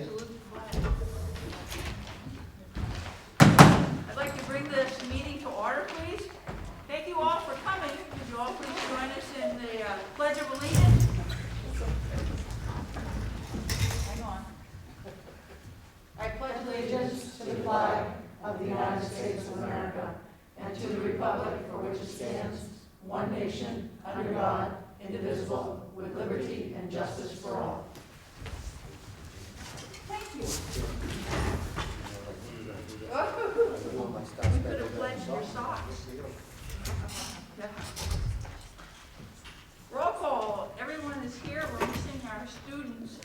Salute the flag. I'd like to bring this meeting to order, please. Thank you all for coming. Would you all please join us in the Pledge of Allegiance? Hang on. I pledge Allegiance to the flag of the United States of America and to the republic for which it stands, one nation, under God, indivisible, with liberty and justice for all. Thank you. Oh, we could have pledged your socks. Yeah. Roll call. Everyone is here. We're missing our students.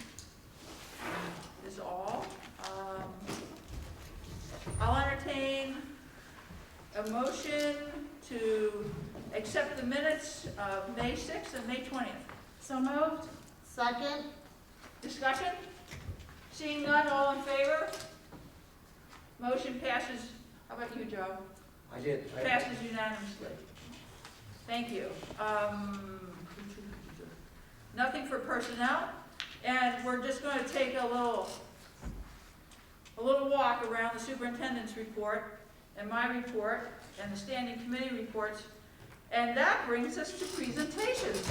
Is all. I'll entertain a motion to accept the minutes of May 6th and May 20th. So moved. Second. Discussion? Seeing none, all in favor? Motion passes. How about you, Joe? I did. Passes unanimously. Thank you. Nothing for personnel, and we're just going to take a little walk around the superintendent's report and my report and the standing committee reports, and that brings us to presentations,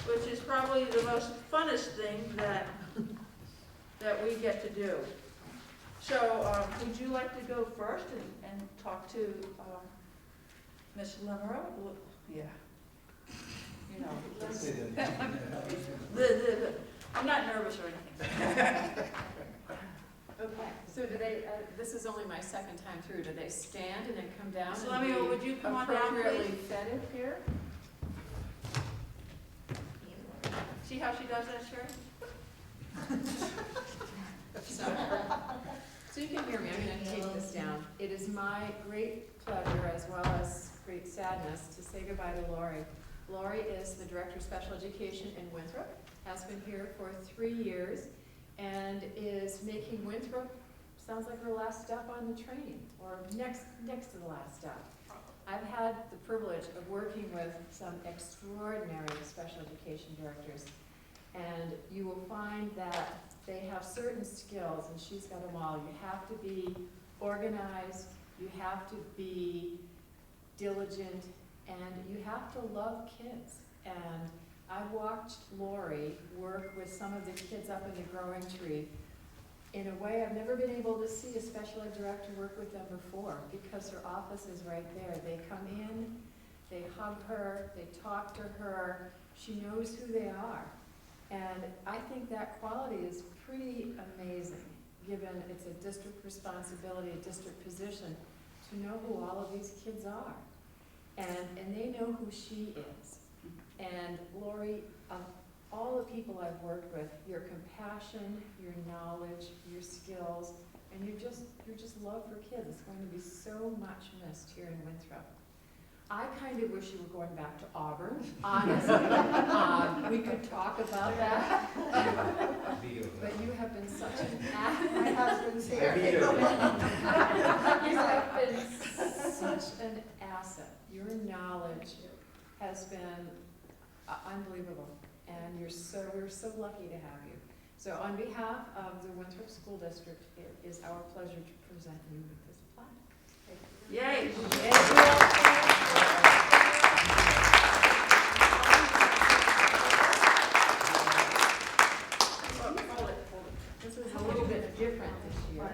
which is probably the most funnest thing that we get to do. So, would you like to go first and talk to Ms. Lemero? Yeah. You know. I'm not nervous or anything. Okay, so do they, this is only my second time through, do they stand and then come down? So Lemero, would you come on down, appropriately please? fetted here? See how she does that, Sherry? So you can hear me, I'm going to take this down. It is my great pleasure as well as great sadness to say goodbye to Lori. Lori is the Director of Special Education in Winthrop, has been here for 3 years, and is making Winthrop, sounds like her last stop on the train, or next to the last stop. I've had the privilege of working with some extraordinary special education directors, and you will find that they have certain skills, and she's got them all. You have to be organized, you have to be diligent, and you have to love kids. And I watched Lori work with some of the kids up in the growing tree in a way I've never been able to see a special ed director work with them before, because her office is right there. They come in, they hug her, they talk to her, she knows who they are. And I think that quality is pretty amazing, given it's a district responsibility, a district position, to know who all of these kids are. And they know who she is. And Lori, of all the people I've worked with, your compassion, your knowledge, your skills, and your just love for kids is going to be so much missed here in Winthrop. I kind of wish you were going back to Auburn, honestly. We could talk about that. But you have been such an asset. My husband's here. You have been such an asset. Your knowledge has been unbelievable, and we're so lucky to have you. So on behalf of the Winthrop School District, it is our pleasure to present you with this plaque. Yay! Hold it. This is a little bit different this year.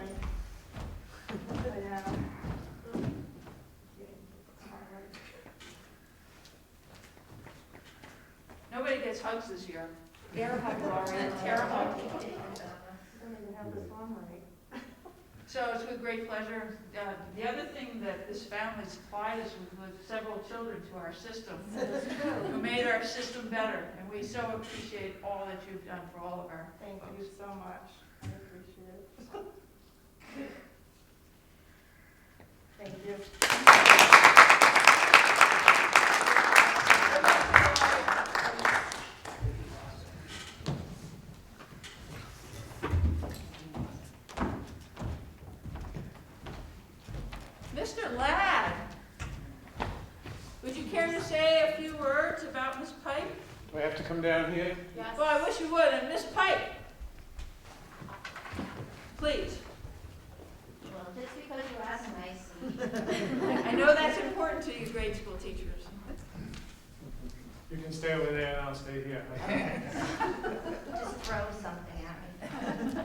Nobody gets hugs this year. Air hug, Lori. Terrible. Have this one right. So it's with great pleasure. The other thing that this family supplied us with was several children to our system who made our system better. And we so appreciate all that you've done for all of our Thank folks. you so much. I appreciate it. Thank you. Mr. Ladd, would you care to say a few words about Miss Pike? Do I have to come down here? Well, I wish you would. And Miss Pike, Please. Well, just because you asked nicely. I know that's important to you grade school teachers. You can stay over there and I'll stay here. Just throw something at me.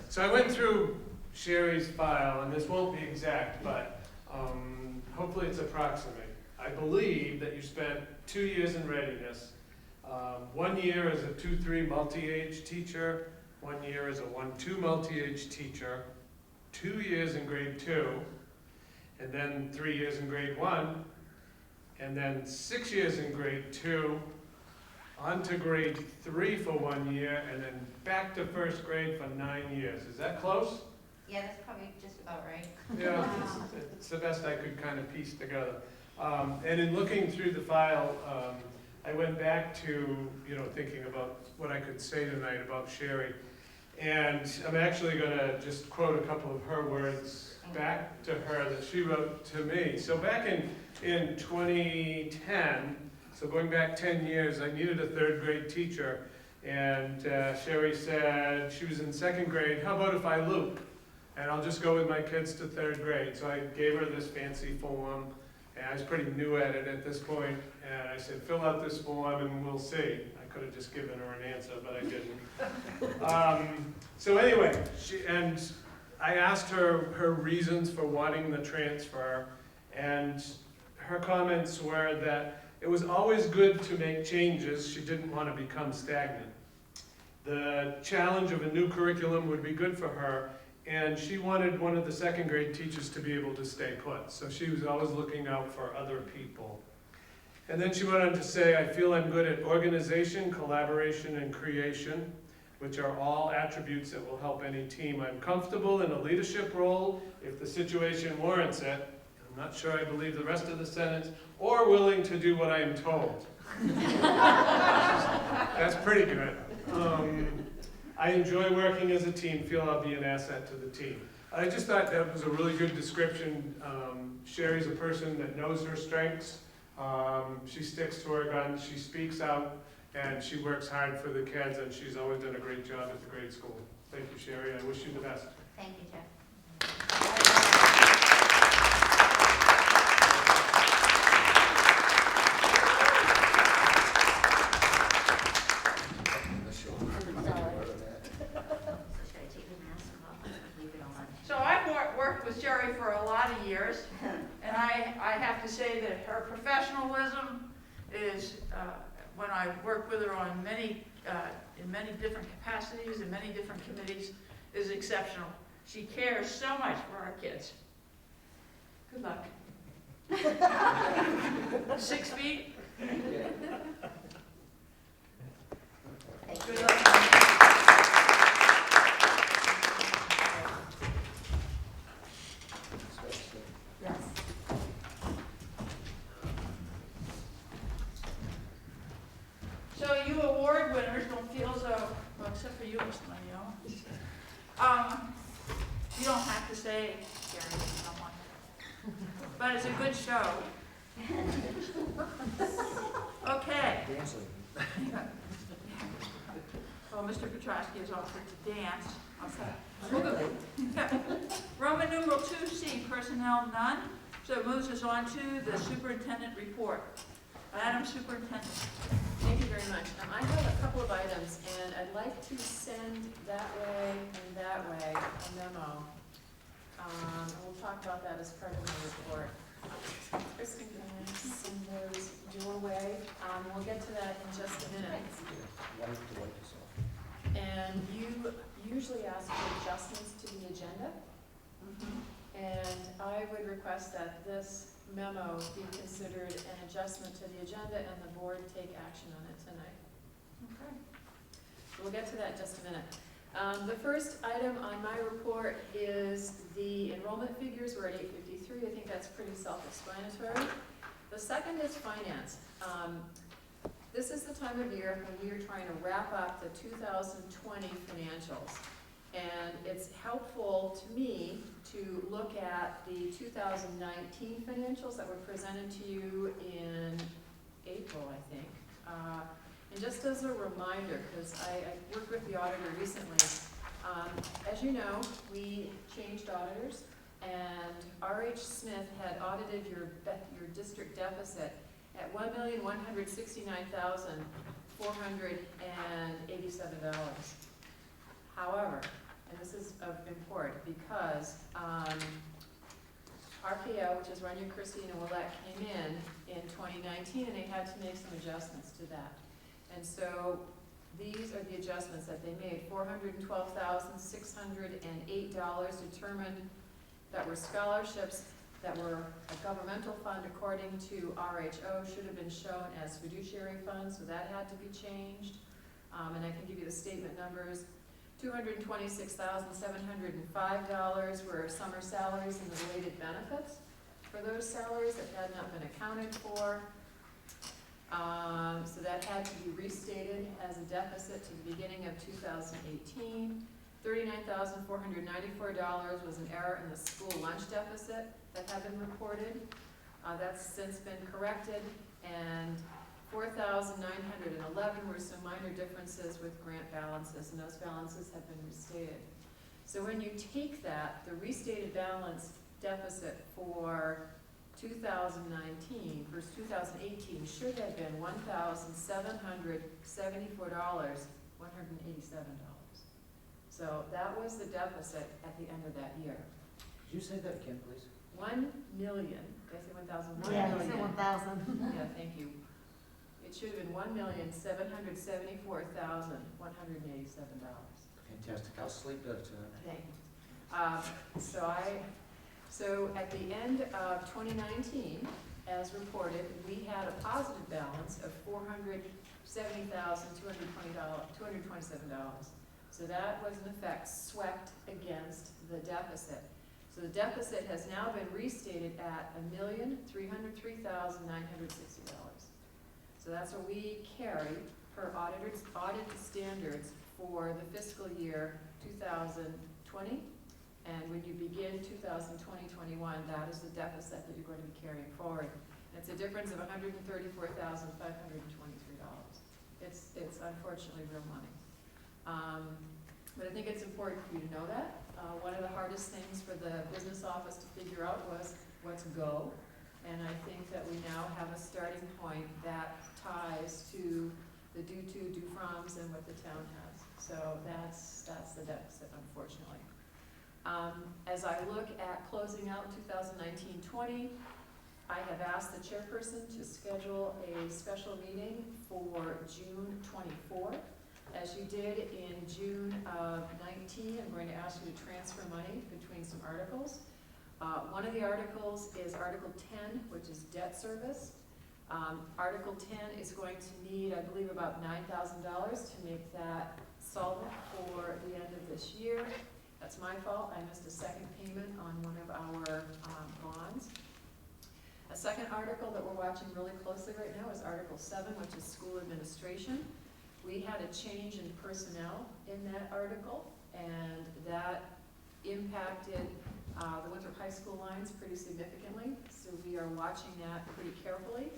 So I went through Sherry's file, and this won't be exact, but hopefully it's approximate. I believe that you spent 2 years in readiness. 1 year as a 2-3 multi-age teacher, 1 year as a 1-2 multi-age teacher, 2 years in grade 2, and then 3 years in grade 1, and then 6 years in grade 2, on to grade 3 for 1 year, and then back to first grade for 9 years. Is that close? Yeah, that's probably just about right. Yeah, it's the best I could kind of piece together. And in looking through the file, I went back to, thinking about what I could say tonight about Sherry. And I'm actually going to just quote a couple of her words back to her that she wrote to me. So back in 2010, so going back 10 years, I needed a 3rd grade teacher. And Sherry said she was in 2nd grade, how about if I loop? And I'll just go with my kids to 3rd grade. So I gave her this fancy form, and I was pretty new at it at this point. And I said, fill out this form and we'll see. I could have just given her an answer, but I didn't. So anyway, I asked her reasons for wanting the transfer, and her comments were that it was always good to make changes. She didn't want to become stagnant. The challenge of a new curriculum would be good for her, and she wanted one of the 2nd grade teachers to be able to stay put. So she was always looking out for other people. And then she went on to say, I feel I'm good at organization, collaboration, and creation, which are all attributes that will help any team. I'm comfortable in a leadership role if the situation warrants it. I'm not sure I believe the rest of the sentence, or willing to do what I am told. That's pretty good. I enjoy working as a team, feel I'll be an asset to the team. I just thought that was a really good description. Sherry's a person that knows her strengths. She sticks to her guns, she speaks out, and she works hard for the kids, and she's always done a great job at the grade school. Thank you, Sherry. I wish you the best. Thank you, Jeff. Should I take the mask off or leave it on? So I've worked with Sherry for a lot of years, and I have to say that her professionalism is, when I work with her on in many different capacities and many different committees, is exceptional. She cares so much for our kids. Good luck. 6 feet. Thank Good you. luck. Yes. So you award winners don't feel so, well, except for you, Miss Monio. You don't have to say Gary to someone, but it's a good show. Okay. Well, Mr. Petrosky has offered to dance. Okay. Roman numeral 2C, personnel none. So it moves us on to the superintendent report. Madam Superintendent. Thank you very much. I have a couple of items, and I'd like to send that way and that way a memo. And we'll talk about that as part of my report. Kristen, can I send those your way? We'll get to that in just a minute. And you usually ask for adjustments to the agenda. And I would request that this memo be considered an adjustment to the agenda and the board take action on it tonight. Okay. So we'll get to that in just a minute. The first item on my report is the enrollment figures. We're at 853. I think that's pretty self-explanatory. The second is finance. This is the time of year when we are trying to wrap up the 2020 financials. And it's helpful to me to look at the 2019 financials that were presented to you in April, I think. And just as a reminder, because I worked with the auditor recently, As you know, we changed auditors, and R.H. Smith had audited your district deficit at $1,169,487. However, and this is of import, because RPO, which is Runyon, Christina, Willette, came in 2019, and they had to make some adjustments to that. And so these are the adjustments that they made. $412,608 determined that were scholarships that were a governmental fund according to RHO should have been shown as fiduciary funds, so that had to be changed. And I can give you the statement numbers. $226,705 were summer salaries and the related benefits for those salaries that had not been accounted for. So that had to be restated as a deficit to the beginning of 2018. $39,494 was an error in the school lunch deficit that had been reported. That's since been corrected, and $4,911 were some minor differences with grant balances, and those balances have been restated. So when you take that, the restated balance deficit for 2019 versus 2018 should have been $1,774,187. So that was the deficit at the end of that year. Could you say that again, please? 1 million, did I say 1,000? 1 Yeah, million. you said 1,000. Yeah, thank you. It should have been $1,774,187. Fantastic. I'll sleep better tonight. Thank you. So at the end of 2019, as reported, we had a positive balance of $470,227. So that was in effect swept against the deficit. So the deficit has now been restated at $1,303,960. So that's what we carry per audit standards for the fiscal year 2020. And when you begin 2020-21, that is the deficit that you're going to be carrying forward. And it's a difference of $134,523. It's unfortunately real money. But I think it's important for you to know that. One of the hardest things for the business office to figure out was what's go. And I think that we now have a starting point that ties to the due to, due froms, and what the town has. So that's the deficit, unfortunately. As I look at closing out 2019-20, I have asked the chairperson to schedule a special meeting for June 24th. As you did in June of 19, I'm going to ask you to transfer money between some articles. One of the articles is Article 10, which is debt service. Article 10 is going to need, I believe, about $9,000 to make that solvent for the end of this year. That's my fault. I missed a second payment on one of our bonds. A second article that we're watching really closely right now is Article 7, which is school administration. We had a change in personnel in that article, and that impacted the Winthrop High School lines pretty significantly, so we are watching that pretty carefully.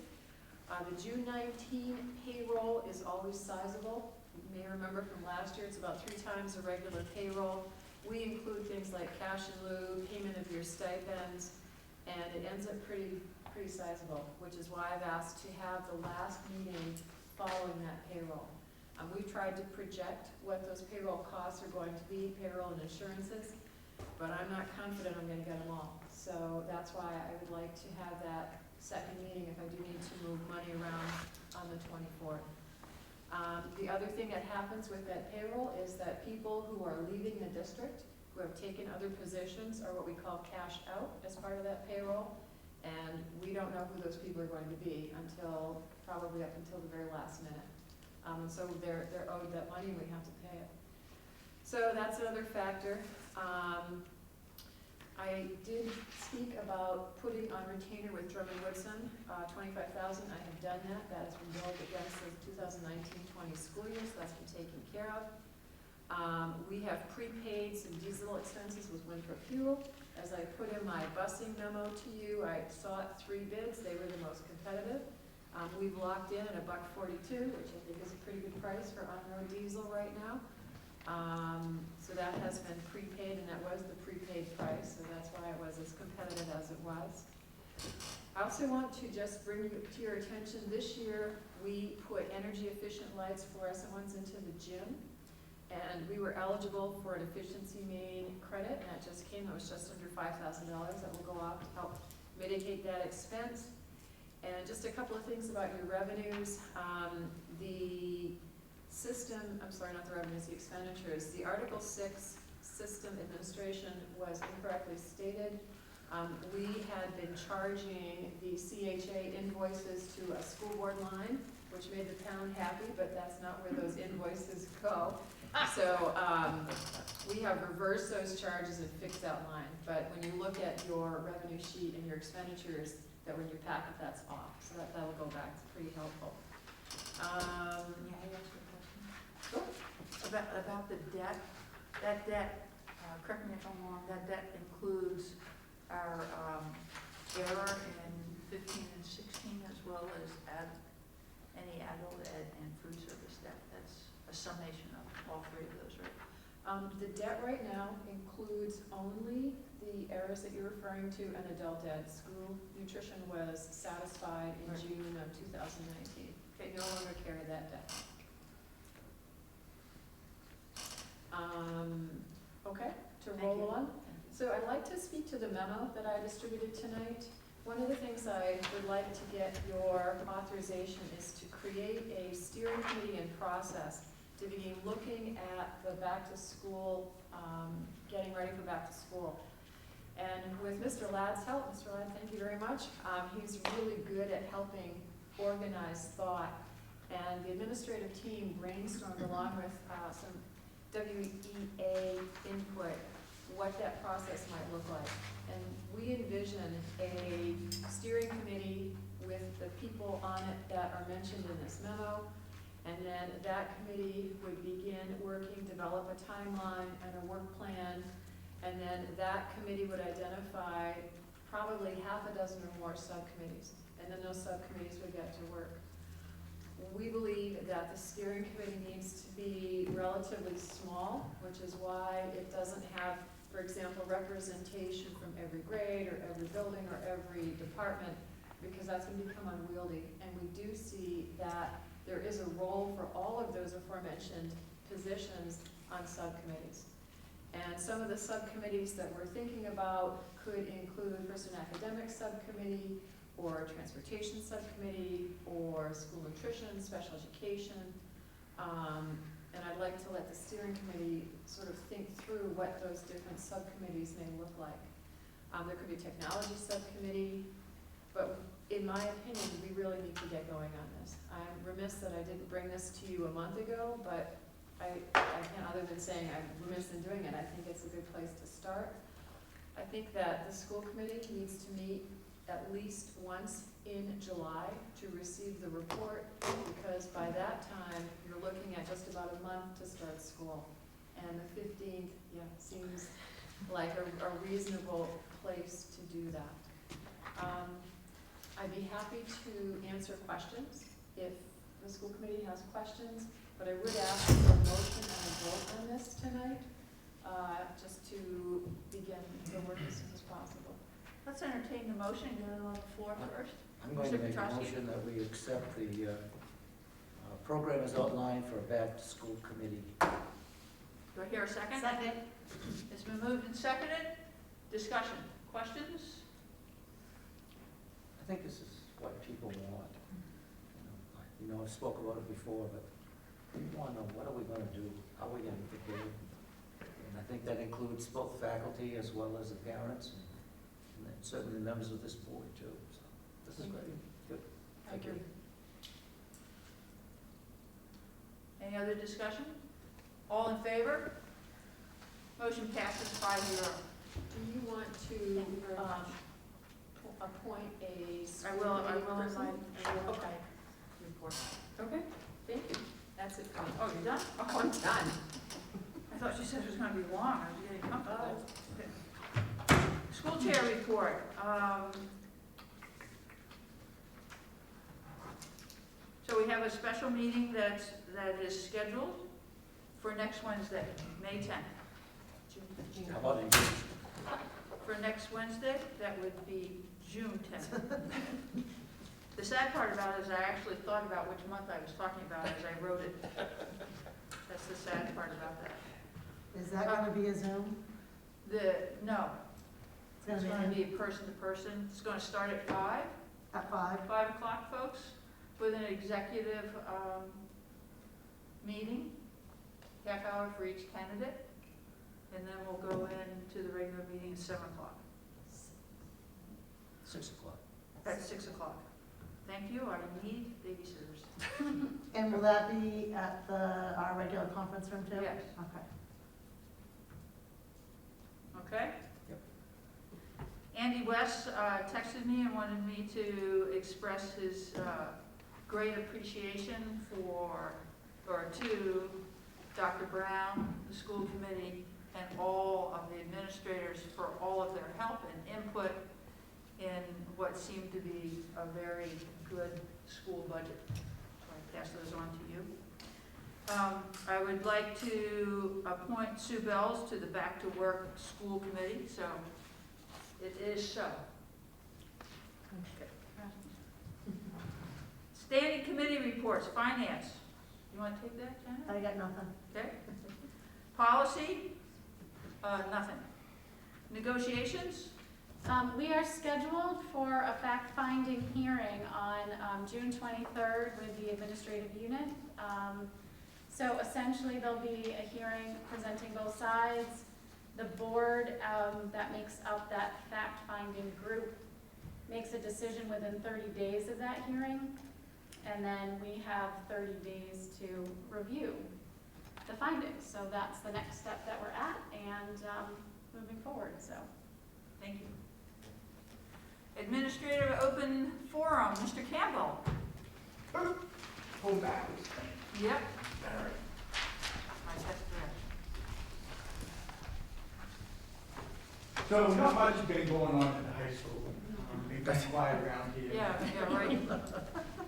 The June 19 payroll is always sizable. You may remember from last year, it's about 3 times the regular payroll. We include things like cash in lieu, payment of your stipends, and it ends up pretty sizable, which is why I've asked to have the last meeting following that payroll. We've tried to project what those payroll costs are going to be, payroll and insurances, but I'm not confident I'm going to get them all. So that's why I would like to have that second meeting if I do need to move money around on the 24th. The other thing that happens with that payroll is that people who are leaving the district, who have taken other positions, are what we call cash out as part of that payroll. And we don't know who those people are going to be until, probably up until the very last minute. So they're owed that money and we have to pay it. So that's another factor. I did speak about putting on retainer with Drummond Woodson, $25,000. I have done that. That has been billed against the 2019-20 school year, so that's been taken care of. We have prepaid some diesel expenses with Winthrop Fuel. As I put in my busing memo to you, I sought 3 bids. They were the most competitive. We've locked in at $1.42, which I think is a pretty good price for on-road diesel right now. So that has been prepaid, and that was the prepaid price, so that's why it was as competitive as it was. I also want to just bring you to your attention, this year, we put energy efficient lights, fluorescent ones, into the gym. And we were eligible for an efficiency main credit, and that just came, it was just under $5,000 that will go off to help mitigate that expense. And just a couple of things about your revenues. The system, I'm sorry, not the revenues, the expenditures. The Article 6 system administration was incorrectly stated. We had been charging the CHA invoices to a school board line, which made the town happy, but that's not where those invoices go. So we have reversed those charges and fixed that line. But when you look at your revenue sheet and your expenditures, that when you pack it, that's off. So that will go back. It's pretty helpful. Yeah, I asked you a question. About the debt, that debt, correct me if I'm wrong, that debt includes our error in 15 and 16 as well as any adult ed and food service debt. That's a summation of all three of those, right? The debt right now includes only the errors that you're referring to and adult ed. School nutrition was satisfied in Right. June of 2019. They no longer carry that debt. Okay, to Thank roll you. on. So I'd like to speak to the memo that I distributed tonight. One of the things I would like to get your authorization is to create a steering committee and process to begin looking at the back to school, getting ready for back to school. And with Mr. Ladd's help, Mr. Ladd, thank you very much. He's really good at helping organize thought. And the administrative team brainstormed along with some WEA input what that process might look like. And we envision a steering committee with the people on it that are mentioned in this memo. And then that committee would begin working, develop a timeline and a work plan. And then that committee would identify probably half a dozen or more subcommittees. And then those subcommittees would get to work. We believe that the steering committee needs to be relatively small, which is why it doesn't have, for example, representation from every grade or every building or every department, because that's going to become unwieldy. And we do see that there is a role for all of those aforementioned positions on subcommittees. And some of the subcommittees that we're thinking about could include first an academic subcommittee, or transportation subcommittee, or school nutrition, special education. And I'd like to let the steering committee sort of think through what those different subcommittees may look like. There could be a technology subcommittee, but in my opinion, we really need to get going on this. I'm remiss that I didn't bring this to you a month ago, but I can't, other than saying I'm remiss in doing it, I think it's a good place to start. I think that the school committee needs to meet at least once in July to receive the report, because by that time, you're looking at just about a month to start school. And the 15th, seems like a reasonable place to do that. I'd be happy to answer questions if the school committee has questions, but I would ask for a motion and a vote on this tonight, just to begin the work as soon as possible. Let's entertain the motion, get it on the floor first. I'm going to make a Mr. Petrosky? motion that we accept the program as outlined for a back-to-school committee. Do I hear a second? Second. It's been moved and seconded. Discussion, questions? I think this is what people want. You know, I spoke about it before, but we want to know, what are we going to do? How are we going to be prepared? And I think that includes both faculty as well as the parents, and then certainly the members of this board too. So this is great. Good. Thank you. Any other discussion? All in favor? Motion passes 5-0. Do you want to appoint a I will person? invite. Okay. Report. Okay, thank you. That's it for me. Oh, you're done? Oh, I'm done. I thought you said it was gonna be long, I was getting comfortable. School chair report. So we have a special meeting that is scheduled. for next Wednesday, May 10th. How about in June? For next Wednesday, that would be June 10th. The sad part about it is I actually thought about which month I was talking about as I wrote it. That's the sad part about that. Is that gonna be a Zoom? No, It's it's gonna going to be be person to person. It's going to start at 5 at 5? o'clock, folks, with an executive meeting, half hour for each candidate, and then we'll go into the regular meeting at 7 o'clock. 6 o'clock. At 6 o'clock. Thank you, I need babysitters. And will that be at our regular conference room too? Yes. Okay. Okay? Yep. Andy West texted me and wanted me to express his great appreciation to Dr. Brown, the school committee, and all of the administrators for all of their help and input in what seemed to be a very good school budget. So I pass those on to you. I would like to appoint Sue Bells to the Back to Work School Committee, so it is so. Okay. Standing committee reports, finance. You want to take that, Janet? I got nothing. Okay. Policy, nothing. Negotiations, We are scheduled for a fact-finding hearing on June 23rd with the administrative unit. So essentially, there'll be a hearing presenting both sides. The board that makes up that fact-finding group makes a decision within 30 days of that hearing, and then we have 30 days to review the findings. So that's the next step that we're at, and moving forward, so. thank you. Administrative open forum, Mr. Campbell. Hold back. Yep. My best friend. So not much has been going on at the high school. We've been quiet around here. Yeah, right.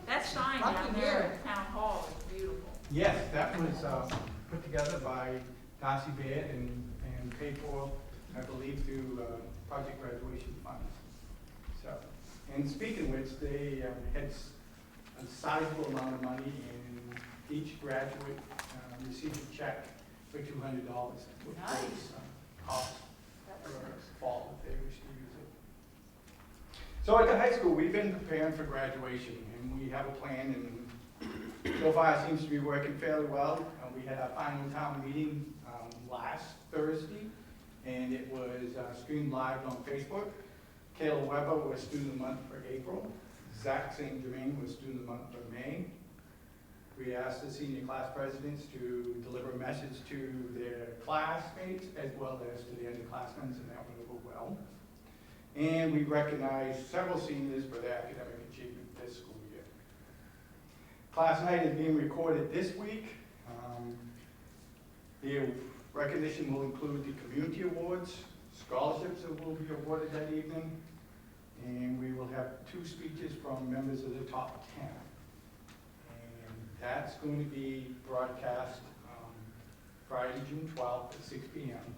That sign Lucky down there at Town Hall is beautiful. Yes, that was put together by Darcy Baird and paid for, I believe, through project graduation funds. So, and speaking of which, they had a sizable amount of money, and each graduate received a check for $200. Which Nice. was cost That for was nice. fall if they wish to use it. So at the high school, we've been preparing for graduation, and we have a plan, and so far it seems to be working fairly well. We had our final town meeting last Thursday, and it was streamed live on Facebook. Kayla Weber was Student of the Month for April. Zach St. Germain was Student of the Month for May. We asked the senior class presidents to deliver a message to their classmates as well as to the underclassmen, and that went over well. And we recognized several seniors for their academic achievement this school year. Class night is being recorded this week. The recognition will include the community awards, scholarships that will be awarded that evening, and we will have 2 speeches from members of the top 10. And that's going to be broadcast Friday, June 12th at 6 p.m.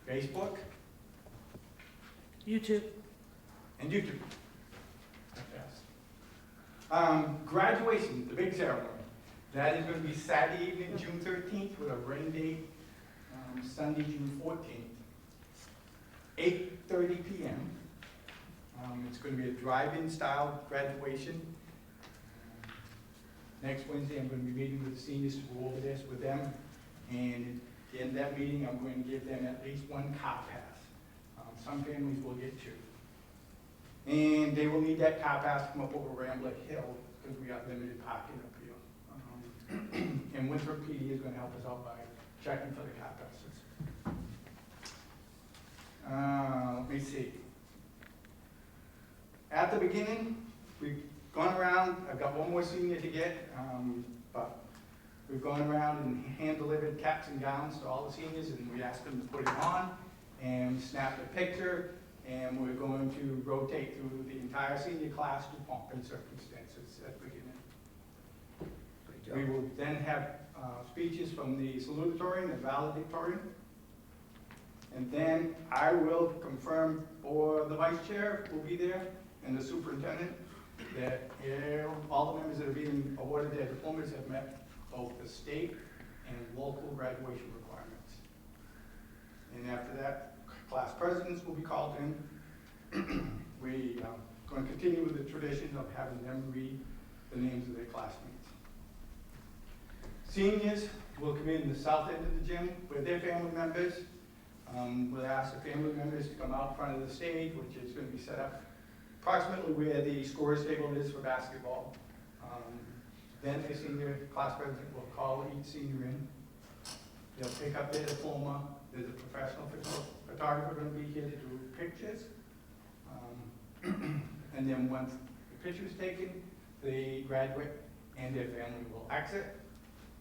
Facebook YouTube. and YouTube. Yes. Graduation, the big ceremony. That is going to be Saturday evening, June 13th, with a rain date, Sunday, June 14th, 8:30 p.m. It's going to be a drive-in style graduation. Next Wednesday, I'm going to be meeting with the seniors to go over this with them. And at the end of that meeting, I'm going to give them at least 1 car pass. Some families will get 2. And they will need that car pass to come up over Rambler Hill because we have limited parking up here. And Winthrop PD is going to help us out by checking for the car passes. Let me see. At the beginning, we've gone around, I've got one more senior to get, but we've gone around and hand-delivered caps and gowns to all the seniors, and we asked them to put it on and snap a picture, and we're going to rotate through the entire senior class to pomp and circumstances at the beginning. Great job. We will then have speeches from the salutatorian and valedictorian. And then I will confirm for the vice chair will be there and the superintendent that all the members that have been awarded their diplomas have met both the state and local graduation requirements. And after that, class presidents will be called in. We are going to continue with the tradition of having them read the names of their classmates. Seniors will come in the south end of the gym with their family members. We'll ask the family members to come out in front of the stage, which is going to be set up approximately where the scorer's table is for basketball. Then the senior class president will call each senior in. They'll pick up their diploma. There's a professional photographer going to be here to do pictures. And then once the picture is taken, the graduate and their family will exit.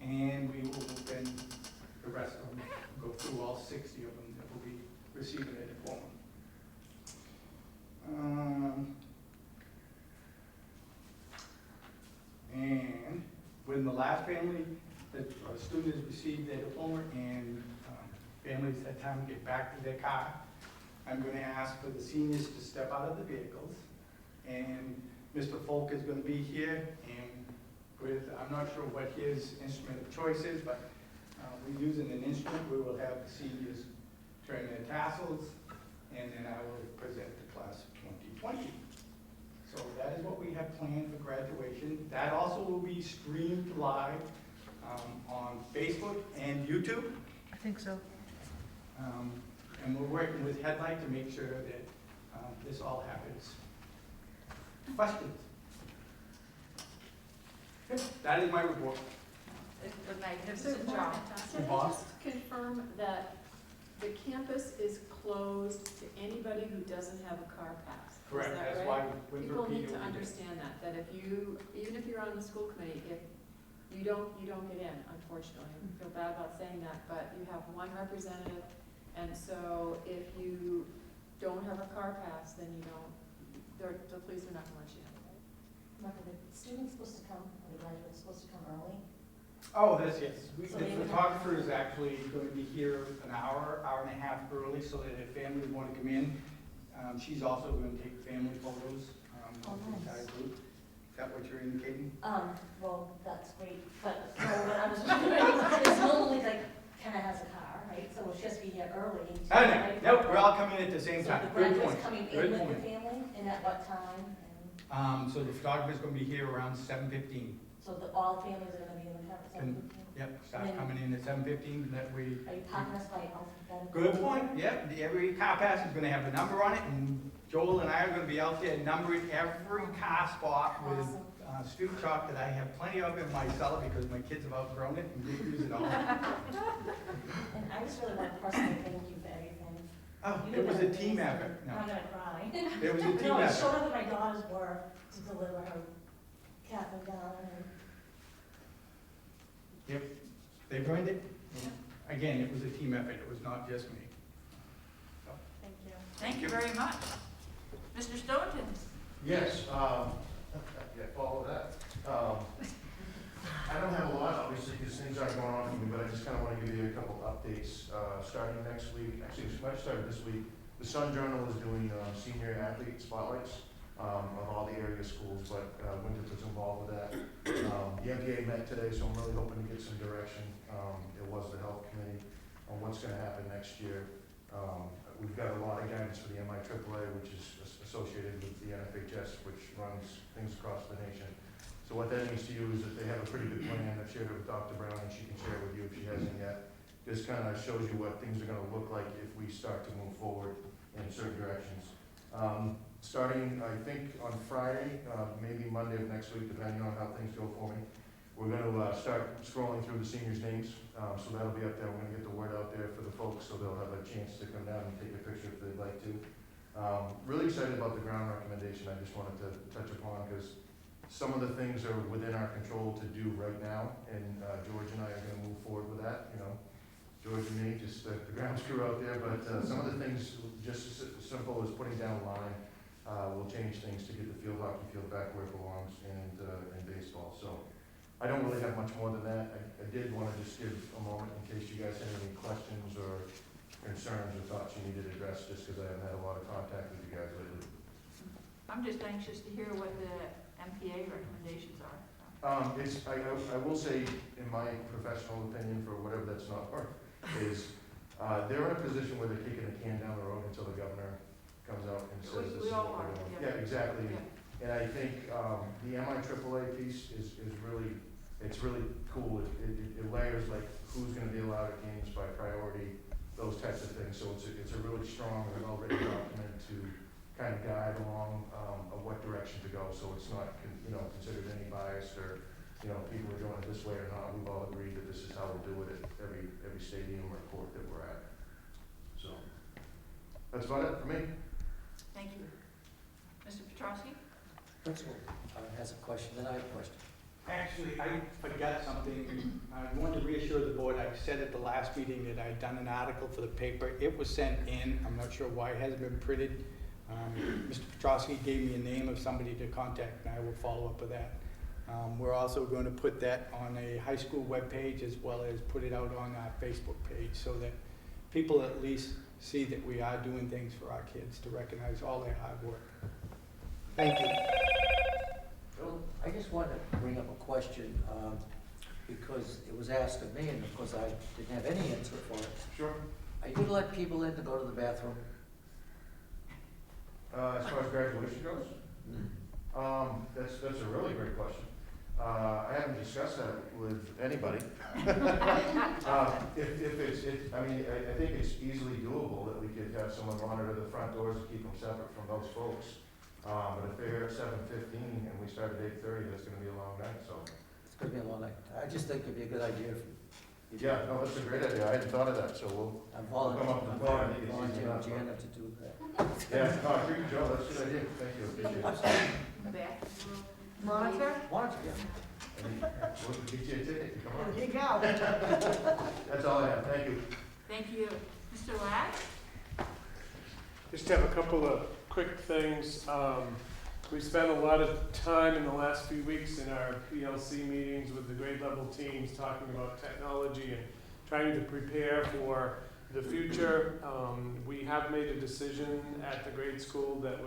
And we will then, the rest of them, go through all 60 of them that will be receiving their diploma. And when the last family, the student has received their diploma and families had time to get back to their car, I'm going to ask for the seniors to step out of the vehicles. And Mr. Folk is going to be here, and with, I'm not sure what his instrument of choice is, but we're using an instrument. We will have the seniors turn their tassels, and then I will present the class of 2020. So that is what we have planned for graduation. That also will be streamed live on Facebook and YouTube. I think so. And we're working with Headlight to make sure that this all happens. Questions? Good. That is my report. A magnificent So, job. Can I Boss? just confirm that the campus is closed to anybody who doesn't have a car pass? Correct. Is that That's right? why Winthrop People need PD to will be understand that if you, even if you're on the school committee, if you don't get in, unfortunately. I feel bad about saying that, but you have one representative, and so if you don't have a car pass, then you don't, the police are not gonna let you in. Remember, the student's supposed to come, or the graduate's supposed to come early? Oh, that's yes. So The they would photographer is actually going to be here an hour and a half early, so that if families want to come in, she's also going to take family photos of the entire group. Is that what you're indicating? Well, that's great, but, so what I was wondering, is normally like, kinda has a car, right? So she has to be here early. Oh, no, nope, we're all coming in at the same So time. the Good graduate's point. coming Good in with point. the family, and at what time? And So the photographer's going to be here around 7:15. so all families are gonna be in the car at 7:15? Yep, starts Yeah. coming in at 7:15, that we. Are you parking us by alphabetical? Good point, yep, every car pass is gonna have a number on it, and Joel and I are gonna be out there numbering every car spot with Awesome. street chalk that I have plenty of in my cellar because my kids have outgrown it and didn't use it all. And I just really want to personally thank you for everything. Oh, You it did was an a team amazing- effort, I'm no, gonna cry. it was a team No, it effort. showed that my daughters were to deliver her Kathleen down, and They've earned it, and again, it was a team effort, it was not just me. thank you. Thank you very much. Mr. Stoughton? Yes, yeah, follow that. I don't have a lot, obviously, because things aren't going on for me, but I just kind of want to give you a couple updates, starting next week. Actually, it might start this week. The Sun Journal is doing senior athlete spotlights of all the area schools, but Winthrop was involved with that. The MPA met today, so I'm really hoping to get some direction. It was the health committee on what's going to happen next year. We've got a lot of guidance for the MIAAA, which is associated with the NFHS, which runs things across the nation. So what that means to you is that they have a pretty good plan. I've shared it with Dr. Brown, and she can share it with you if she hasn't yet. This kind of shows you what things are going to look like if we start to move forward in certain directions. Starting, I think, on Friday, maybe Monday of next week, depending on how things go for me, we're going to start scrolling through the seniors' names. So that'll be up there. We're going to get the word out there for the folks so they'll have a chance to come down and take a picture if they'd like to. Really excited about the ground recommendation I just wanted to touch upon because some of the things are within our control to do right now, and George and I are going to move forward with that. You know, George and me, just the ground crew out there, but some of the things, just as simple as putting down line, will change things to get the field hockey field back where it belongs and baseball. So I don't really have much more than that. I did want to just give a moment in case you guys had any questions or concerns or thoughts you needed addressed, just because I haven't had a lot of contact with you guys lately. I'm just anxious to hear what the MPA recommendations are. I will say, in my professional opinion, for whatever that's not worth, is they're in a position where they're kicking the can down the road until the governor comes out and says this We is all what are, we're doing. yeah. Yeah, exactly. Yeah. And I think the MIAAA piece is really, it's really cool. It layers like who's gonna be allowed at games by priority, those types of things. So it's a really strong and well-written document to kind of guide along of what direction to go. So it's not, considered any bias or, people are doing it this way or not. We've all agreed that this is how we'll do it at every stadium or court that we're at. So that's about it for me. Thank you. Mr. Petrowski? Principal has a question, then I have a question. Actually, I forgot something. I wanted to reassure the board, I said at the last meeting that I'd done an article for the paper. It was sent in, I'm not sure why it hasn't been printed. Mr. Petrowski gave me a name of somebody to contact, and I will follow up with that. We're also going to put that on a high school webpage as well as put it out on our Facebook page so that people at least see that we are doing things for our kids to recognize all their hard work. Thank you. Well, I just wanted to bring up a question, because it was asked of me, and of course I didn't have any answer for it. Sure. Are you gonna let people in to go to the bathroom? As far as graduation goes, that's a really great question. I haven't discussed that with anybody. I think it's easily doable that we could have someone monitor the front doors and keep them separate from those folks. But if they're here at 7:15 and we start at 8:30, that's gonna be a long night, so. It's gonna be a long night. I just think it'd be a good idea if. Yeah, no, that's a great idea. I hadn't thought of that, so I'm come up with a plan. I think it's easy volunteering enough. Janet to do that. Yeah, no, I agree with Joe. That's a good idea. Thank you. Appreciate it. In the back? Monitor? Why don't you? We'll get you a ticket. Come on. There you go. That's all I have. Thank you. Thank you. Mr. Ladd? Just have a couple of quick things. We spent a lot of time in the last few weeks in our PLC meetings with the grade level teams talking about technology and trying to prepare for the future. We have made a decision at the grade school that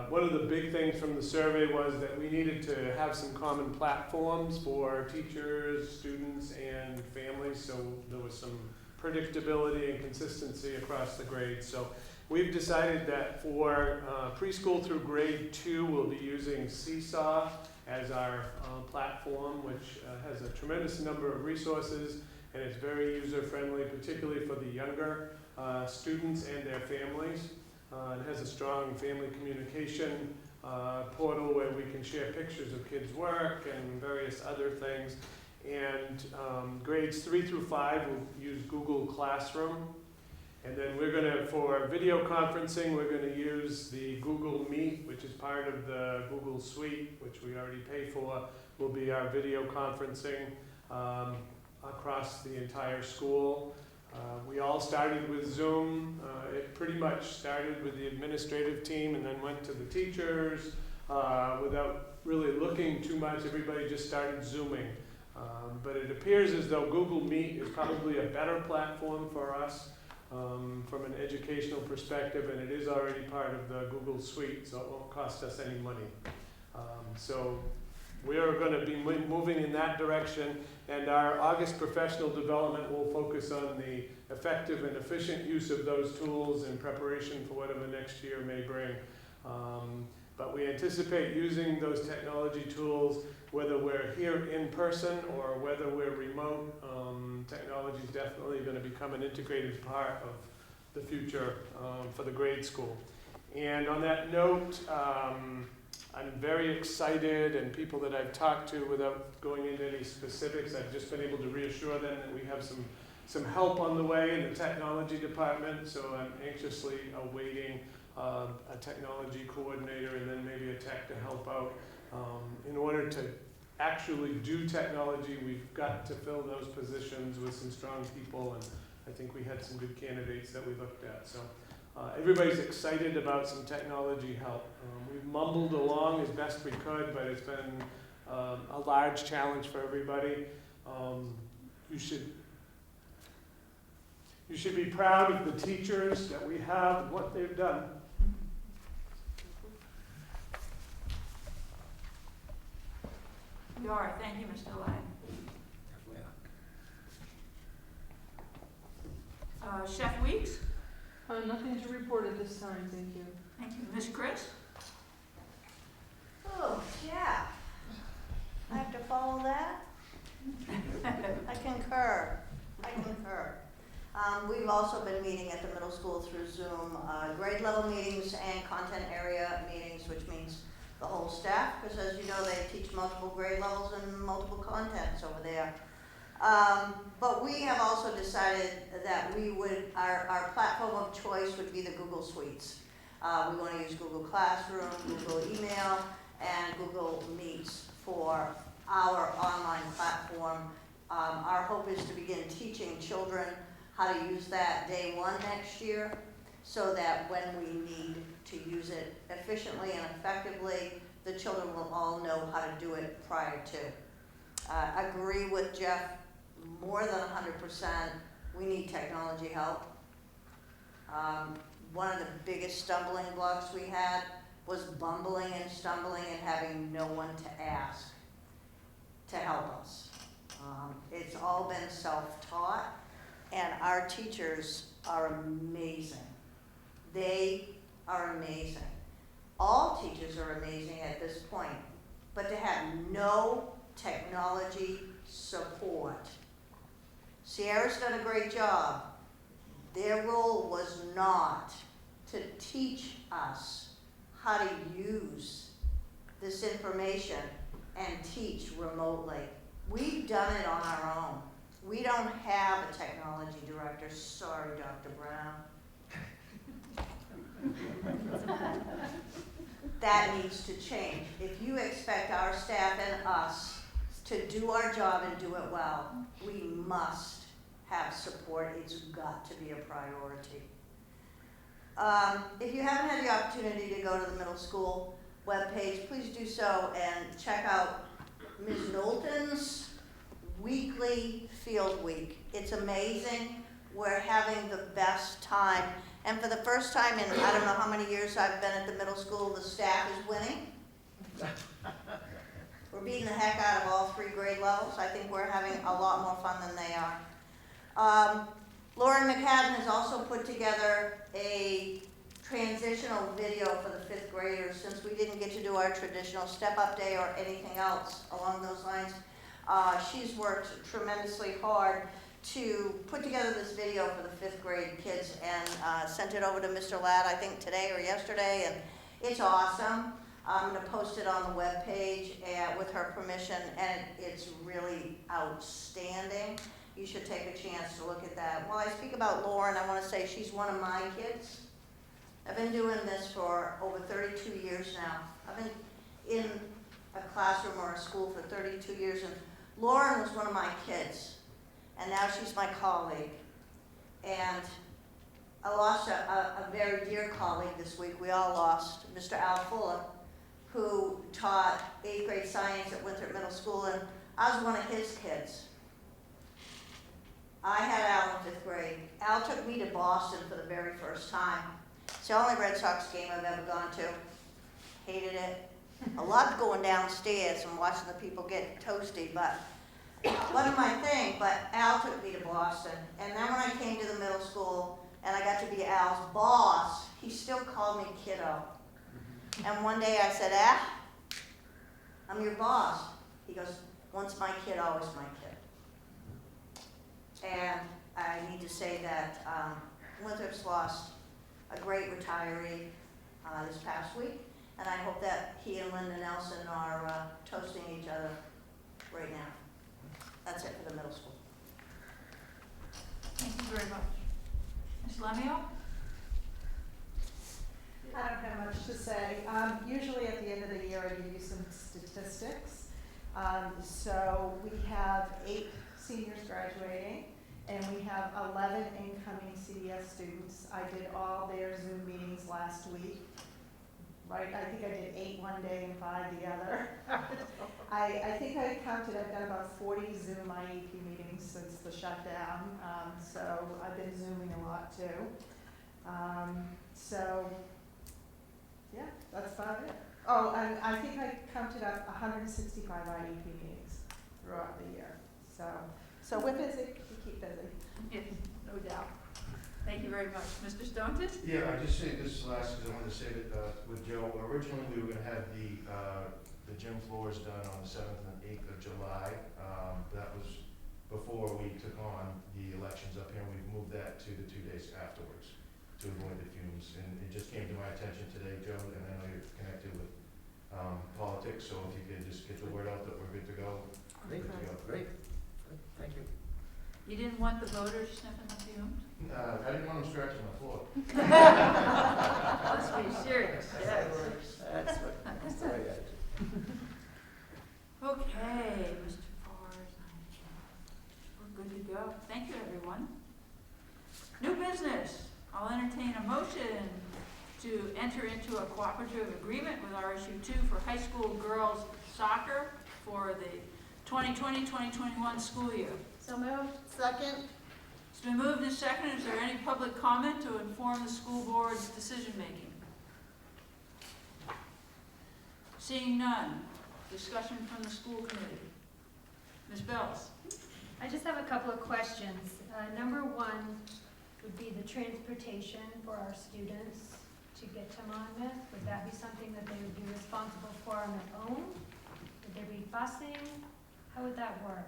one of the big things from the survey was that we needed to have some common platforms for teachers, students, and families, so there was some predictability and consistency across the grades. So we've decided that for preschool through grade 2, we'll be using Seesaw as our platform, which has a tremendous number of resources, and it's very user-friendly, particularly for the younger students and their families. It has a strong family communication portal where we can share pictures of kids' work and various other things. And grades 3 through 5 will use Google Classroom. And then for video conferencing, we're gonna use the Google Meet, which is part of the Google Suite, which we already pay for, will be our video conferencing across the entire school. We all started with Zoom. It pretty much started with the administrative team and then went to the teachers without really looking too much. Everybody just started Zooming. But it appears as though Google Meet is probably a better platform for us from an educational perspective, and it is already part of the Google Suite, so it won't cost us any money. So we are going to be moving in that direction, and our August professional development will focus on the effective and efficient use of those tools in preparation for whatever next year may bring. But we anticipate using those technology tools, whether we're here in person or whether we're remote. Technology is definitely going to become an integrated part of the future for the grade school. And on that note, I'm very excited, and people that I've talked to, without going into any specifics, I've just been able to reassure them that we have some help on the way in the technology department, so I'm anxiously awaiting a technology coordinator and then maybe a tech to help out. In order to actually do technology, we've got to fill those positions with some strong people, and I think we had some good candidates that we looked at. So everybody's excited about some technology help. We've mumbled along as best we could, but it's been a large challenge for everybody. You should be proud of the teachers that we have and what they've done. You are, thank you, Mr. Lang. Chef Weeks? Nothing to report at this time, thank you. Thank you. Ms. Chris? Oh, yeah. I have to follow that? I concur. We've also been meeting at the middle school through Zoom, grade level meetings and content area meetings, which means the whole staff, because as you know, they teach multiple grade levels and multiple contents over there. But we have also decided that our platform of choice would be the Google Suites. We want to use Google Classroom, Google Email, and Google Meets for our online platform. Our hope is to begin teaching children how to use that day one next year, so that when we need to use it efficiently and effectively, the children will all know how to do it prior to. Agree with Jeff more than 100%. We need technology help. One of the biggest stumbling blocks we had was bumbling and stumbling and having no one to ask to help us. It's all been self-taught, and our teachers are amazing. They are amazing. All teachers are amazing at this point, but to have no technology support. Sierra's done a great job. Their role was not to teach us how to use this information and teach remotely. We've done it on our own. We don't have a technology director. Sorry, Dr. Brown. That needs to change. If you expect our staff and us to do our job and do it well, we must have support. It's got to be a priority. If you haven't had the opportunity to go to the middle school webpage, please do so and check out Ms. Knowlton's weekly field week. It's amazing. We're having the best time. And for the first time in I don't know how many years I've been at the middle school, the staff is winning. We're beating the heck out of all 3 grade levels. I think we're having a lot more fun than they are. Lauren McCadden has also put together a transitional video for the 5th graders, since we didn't get to do our traditional step-up day or anything else along those lines. She's worked tremendously hard to put together this video for the 5th grade kids and sent it over to Mr. Ladd, I think today or yesterday, and it's awesome. I'm going to post it on the webpage with her permission, and it's really outstanding. You should take a chance to look at that. While I speak about Lauren, I want to say she's one of my kids. I've been doing this for over 32 years now. I've been in a classroom or a school for 32 years, and Lauren was one of my kids, and now she's my colleague. And I lost a very dear colleague this week. We all lost Mr. Al Fuller, who taught 8th grade science at Winthrop Middle School, and I was one of his kids. I had Al in 5th grade. Al took me to Boston for the very first time. It's the only Red Sox game I've ever gone to. Hated it. I loved going downstairs and watching the people get toasty, but wasn't my thing. But Al took me to Boston. And then when I came to the middle school and I got to be Al's boss, he still called me kiddo. And one day I said, I'm your boss. He goes, once my kid, always my kid. And I need to say that Winthrop's lost a great retiree this past week, and I hope that he and Linda Nelson are toasting each other right now. That's it for the middle school. Thank you very much. Ms. Lemio? I don't have much to say. Usually at the end of the year, I give you some statistics. So we have 8 seniors graduating, and we have 11 incoming CDS students. I did all their Zoom meetings last week. right? I think I did 8 one day and 5 the other. I think I counted, I've done about 40 Zoom IEP meetings since the shutdown, so I've been Zooming a lot too. So, yeah, that's about it. Oh, and I think I counted up 165 IEP meetings throughout the year. So we're busy, we keep busy. Yes, no doubt. Thank you very much. Mr. Staunton? Yeah, I just say this last because I wanted to say that with Joe, originally we were going to have the gym floors done on the 7th and 8th of July. That was before we took on the elections up here. We've moved that to the 2 days afterwards to avoid the fumes. And it just came to my attention today, Joe, and I know you're connected with politics, so if you could just get the word out that we're good to go. Great, Good to go. great. Thank you. You didn't want the voters sniffing the fumes? I didn't want them scratching my floor. Let's be serious, yes. That's the way I do. Okay, Mr. Forrest, we're good to go. Thank you, everyone. New business. I'll entertain a motion to enter into a cooperative agreement with RSU 2 for high school girls soccer for the 2020-2021 school year. So moved. Second? It's been moved and seconded. Is there any public comment to inform the school board's decision-making? Seeing none. Discussion from the school committee. Ms. Bells? I just have a couple of questions. Number one would be the transportation for our students to get to Monmouth. Would that be something that they would be responsible for on their own? Would there be busing? How would that work?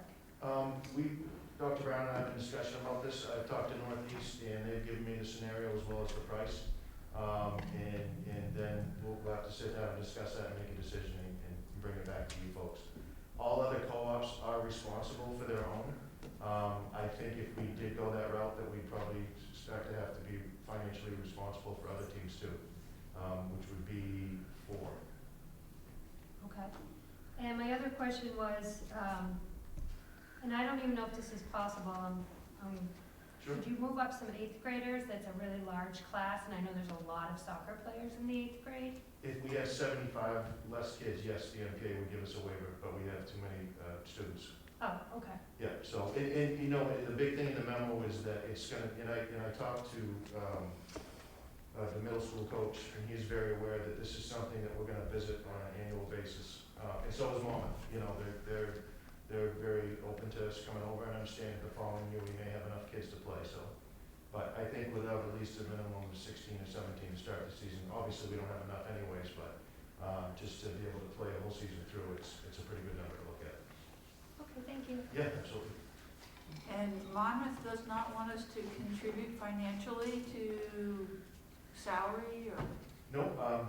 Dr. Brown and I have a discussion about this. I've talked to Northeast and they've given me the scenario as well as the price. And then we'll have to sit down and discuss that and make a decision and bring it back to you folks. All other co-ops are responsible for their own. I think if we did go that route, that we'd probably start to have to be financially responsible for other teams too, which would be 4. Okay. And my other question was, and I don't even know if this is possible, Sure. could you move up some 8th graders? That's a really large class, and I know there's a lot of soccer players in the 8th grade. If we have 75 less kids, yes, the MPA would give us a waiver, but we have too many students. Oh, okay. Yeah, so, and you know, the big thing in the memo is that it's gonna, and I talked to the middle school coach, and he's very aware that this is something that we're gonna visit on an annual basis. And so is Monmouth, you know, they're very open to us coming over and understanding the following year we may have enough kids to play, so. But I think without at least a minimum of 16 or 17 to start the season, obviously we don't have enough anyways, but just to be able to play a whole season through, it's a pretty good number to look at. Okay, thank you. Yeah, absolutely. And Monmouth does not want us to contribute financially to salary or? Nope, I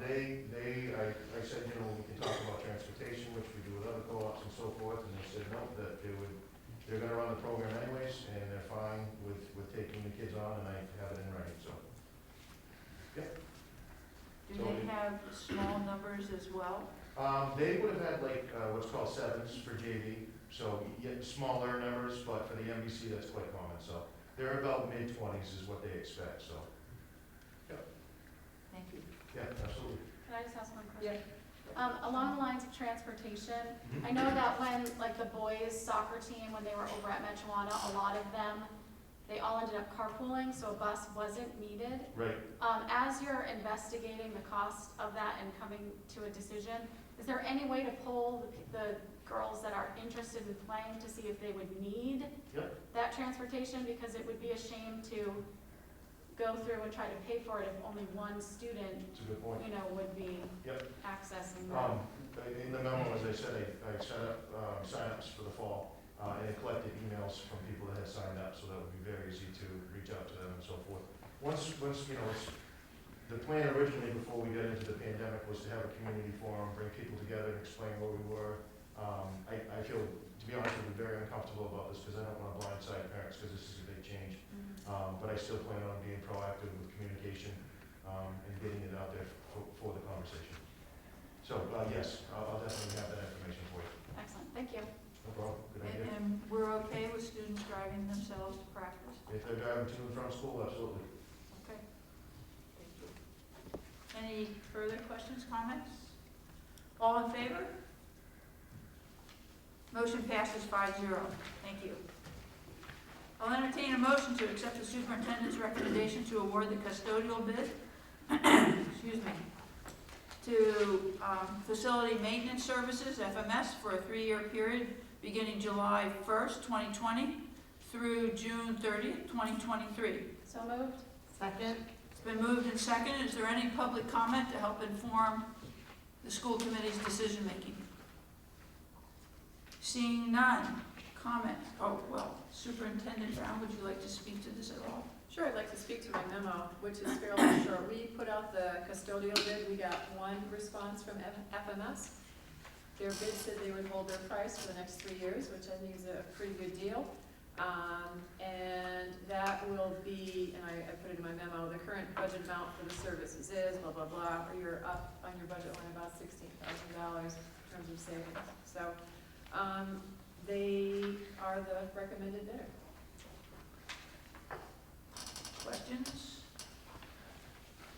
said, you know, we can talk about transportation, which we do with other co-ops and so forth, and they said, no, that they're gonna run the program anyways, and they're fine with taking the kids on, and I have it in writing, so. Do they have small numbers as well? They would have had like, what's called 7s for JV, so yet smaller numbers, but for the MVC, that's quite common, so. They're about mid-20s is what they expect, so. Thank you. Yeah, absolutely. Can I just ask one question? Along the lines of transportation, I know that when, like, the boys soccer team, when they were over at Mechuana, a lot of them, they all ended up carpooling, so a bus wasn't needed. Right. As you're investigating the cost of that and coming to a decision, is there any way to poll the girls that are interested in playing to see if they would need that transportation? Because it would be a shame to go through and try to pay for it if only one student, That's a good point. you know, would be accessing that. In the memo, as I said, I set up signups for the fall, and I collected emails from people that had signed up, so that would be very easy to reach out to them and so forth. Once you know, the plan originally before we got into the pandemic was to have a community forum, bring people together and explain where we were. I feel, to be honest with you, very uncomfortable about this because I don't want to blindside parents because this is a big change. But I still plan on being proactive with communication and getting it out there for the conversation. So, yes, I'll definitely have that information for you. Excellent, thank you. No problem, good idea. And we're okay with students driving themselves to practice? If they're driving to and from school, absolutely. Okay. Thank you. Any further questions, comments? All in favor? Motion passes 5-0. Thank you. I'll entertain a motion to accept the superintendent's recommendation to award the custodial bid, excuse me, to Facility Maintenance Services, FMS, for a 3-year period beginning July 1st, 2020 through June 30th, 2023. So moved. Second? It's been moved and seconded. Is there any public comment to help inform the school committee's decision-making? Seeing none. Comment. Oh, well, Superintendent Brown, would you like to speak to this at all? Sure, I'd like to speak to my memo, which is fairly short. We put out the custodial bid. We got one response from FMS. Their bid said they would hold their price for the next 3 years, which I think is a pretty good deal. And that will be, and I put it in my memo, the current budget amount for the services is blah, blah, blah, or you're up on your budget line about $16,000 in terms of savings. So they are the recommended bidder. Questions?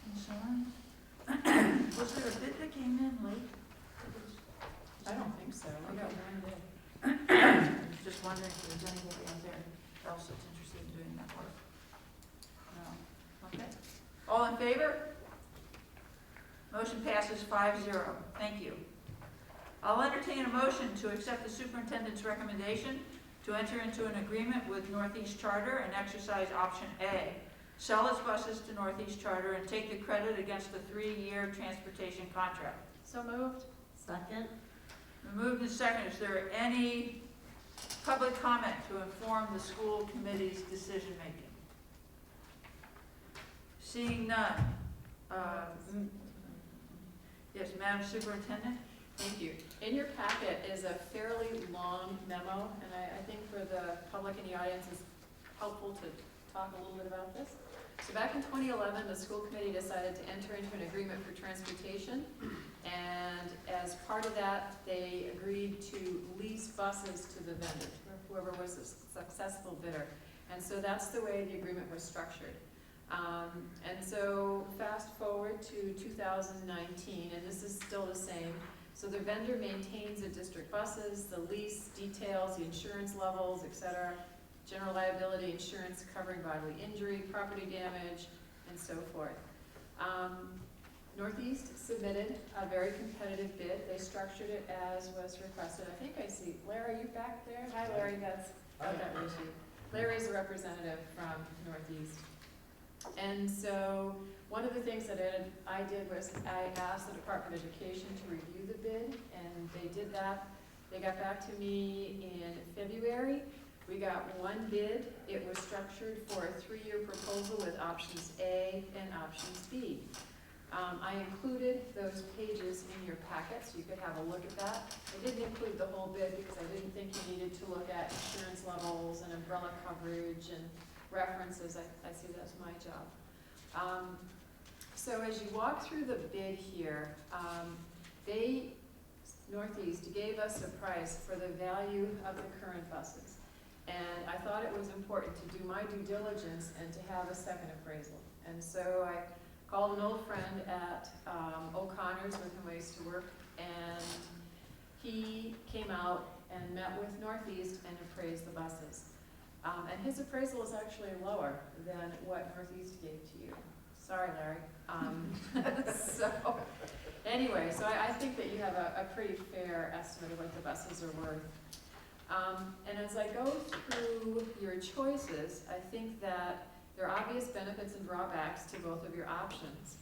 Concerns? Was there a bid that came in late? I don't think so. I got one bid. I was just wondering if there's anybody out there else that's interested in doing that work. No. Okay. All in favor? Motion passes 5-0. Thank you. I'll entertain a motion to accept the superintendent's recommendation to enter into an agreement with Northeast Charter and exercise option A. Sell its buses to Northeast Charter and take the credit against the 3-year transportation contract. So moved. Second? Moved and seconded. Is there any public comment to inform the school committee's decision-making? Seeing none. Yes, Madam Superintendent? Thank you. In your packet is a fairly long memo, and I think for the public in the audience it's helpful to talk a little bit about this. So back in 2011, the school committee decided to enter into an agreement for transportation, and as part of that, they agreed to lease buses to the vendor, or whoever was a successful bidder. And so that's the way the agreement was structured. And so fast forward to 2019, and this is still the same. So the vendor maintains the district buses, the lease details, the insurance levels, etc., general liability insurance covering bodily injury, property damage, and so forth. Northeast submitted a very competitive bid. They structured it as was requested. I think I see, Larry, you back there? Hi, Larry, that's that was you. Larry's a representative from Northeast. And so one of the things that I did was I asked the Department of Education to review the bid, and they did that. They got back to me in February. We got one bid. It was structured for a 3-year proposal with options A and options B. I included those pages in your packet so you could have a look at that. I didn't include the whole bid because I didn't think you needed to look at insurance levels and umbrella coverage and references. I see that's my job. So as you walk through the bid here, Northeast gave us a price for the value of the current buses. And I thought it was important to do my due diligence and to have a second appraisal. And so I called an old friend at O'Connor's with whom I used to work, and he came out and met with Northeast and appraised the buses. And his appraisal is actually lower than what Northeast gave to you. Sorry, Larry. So anyway, so I think that you have a pretty fair estimate of what the buses are worth. And as I go through your choices, I think that there are obvious benefits and drawbacks to both of your options.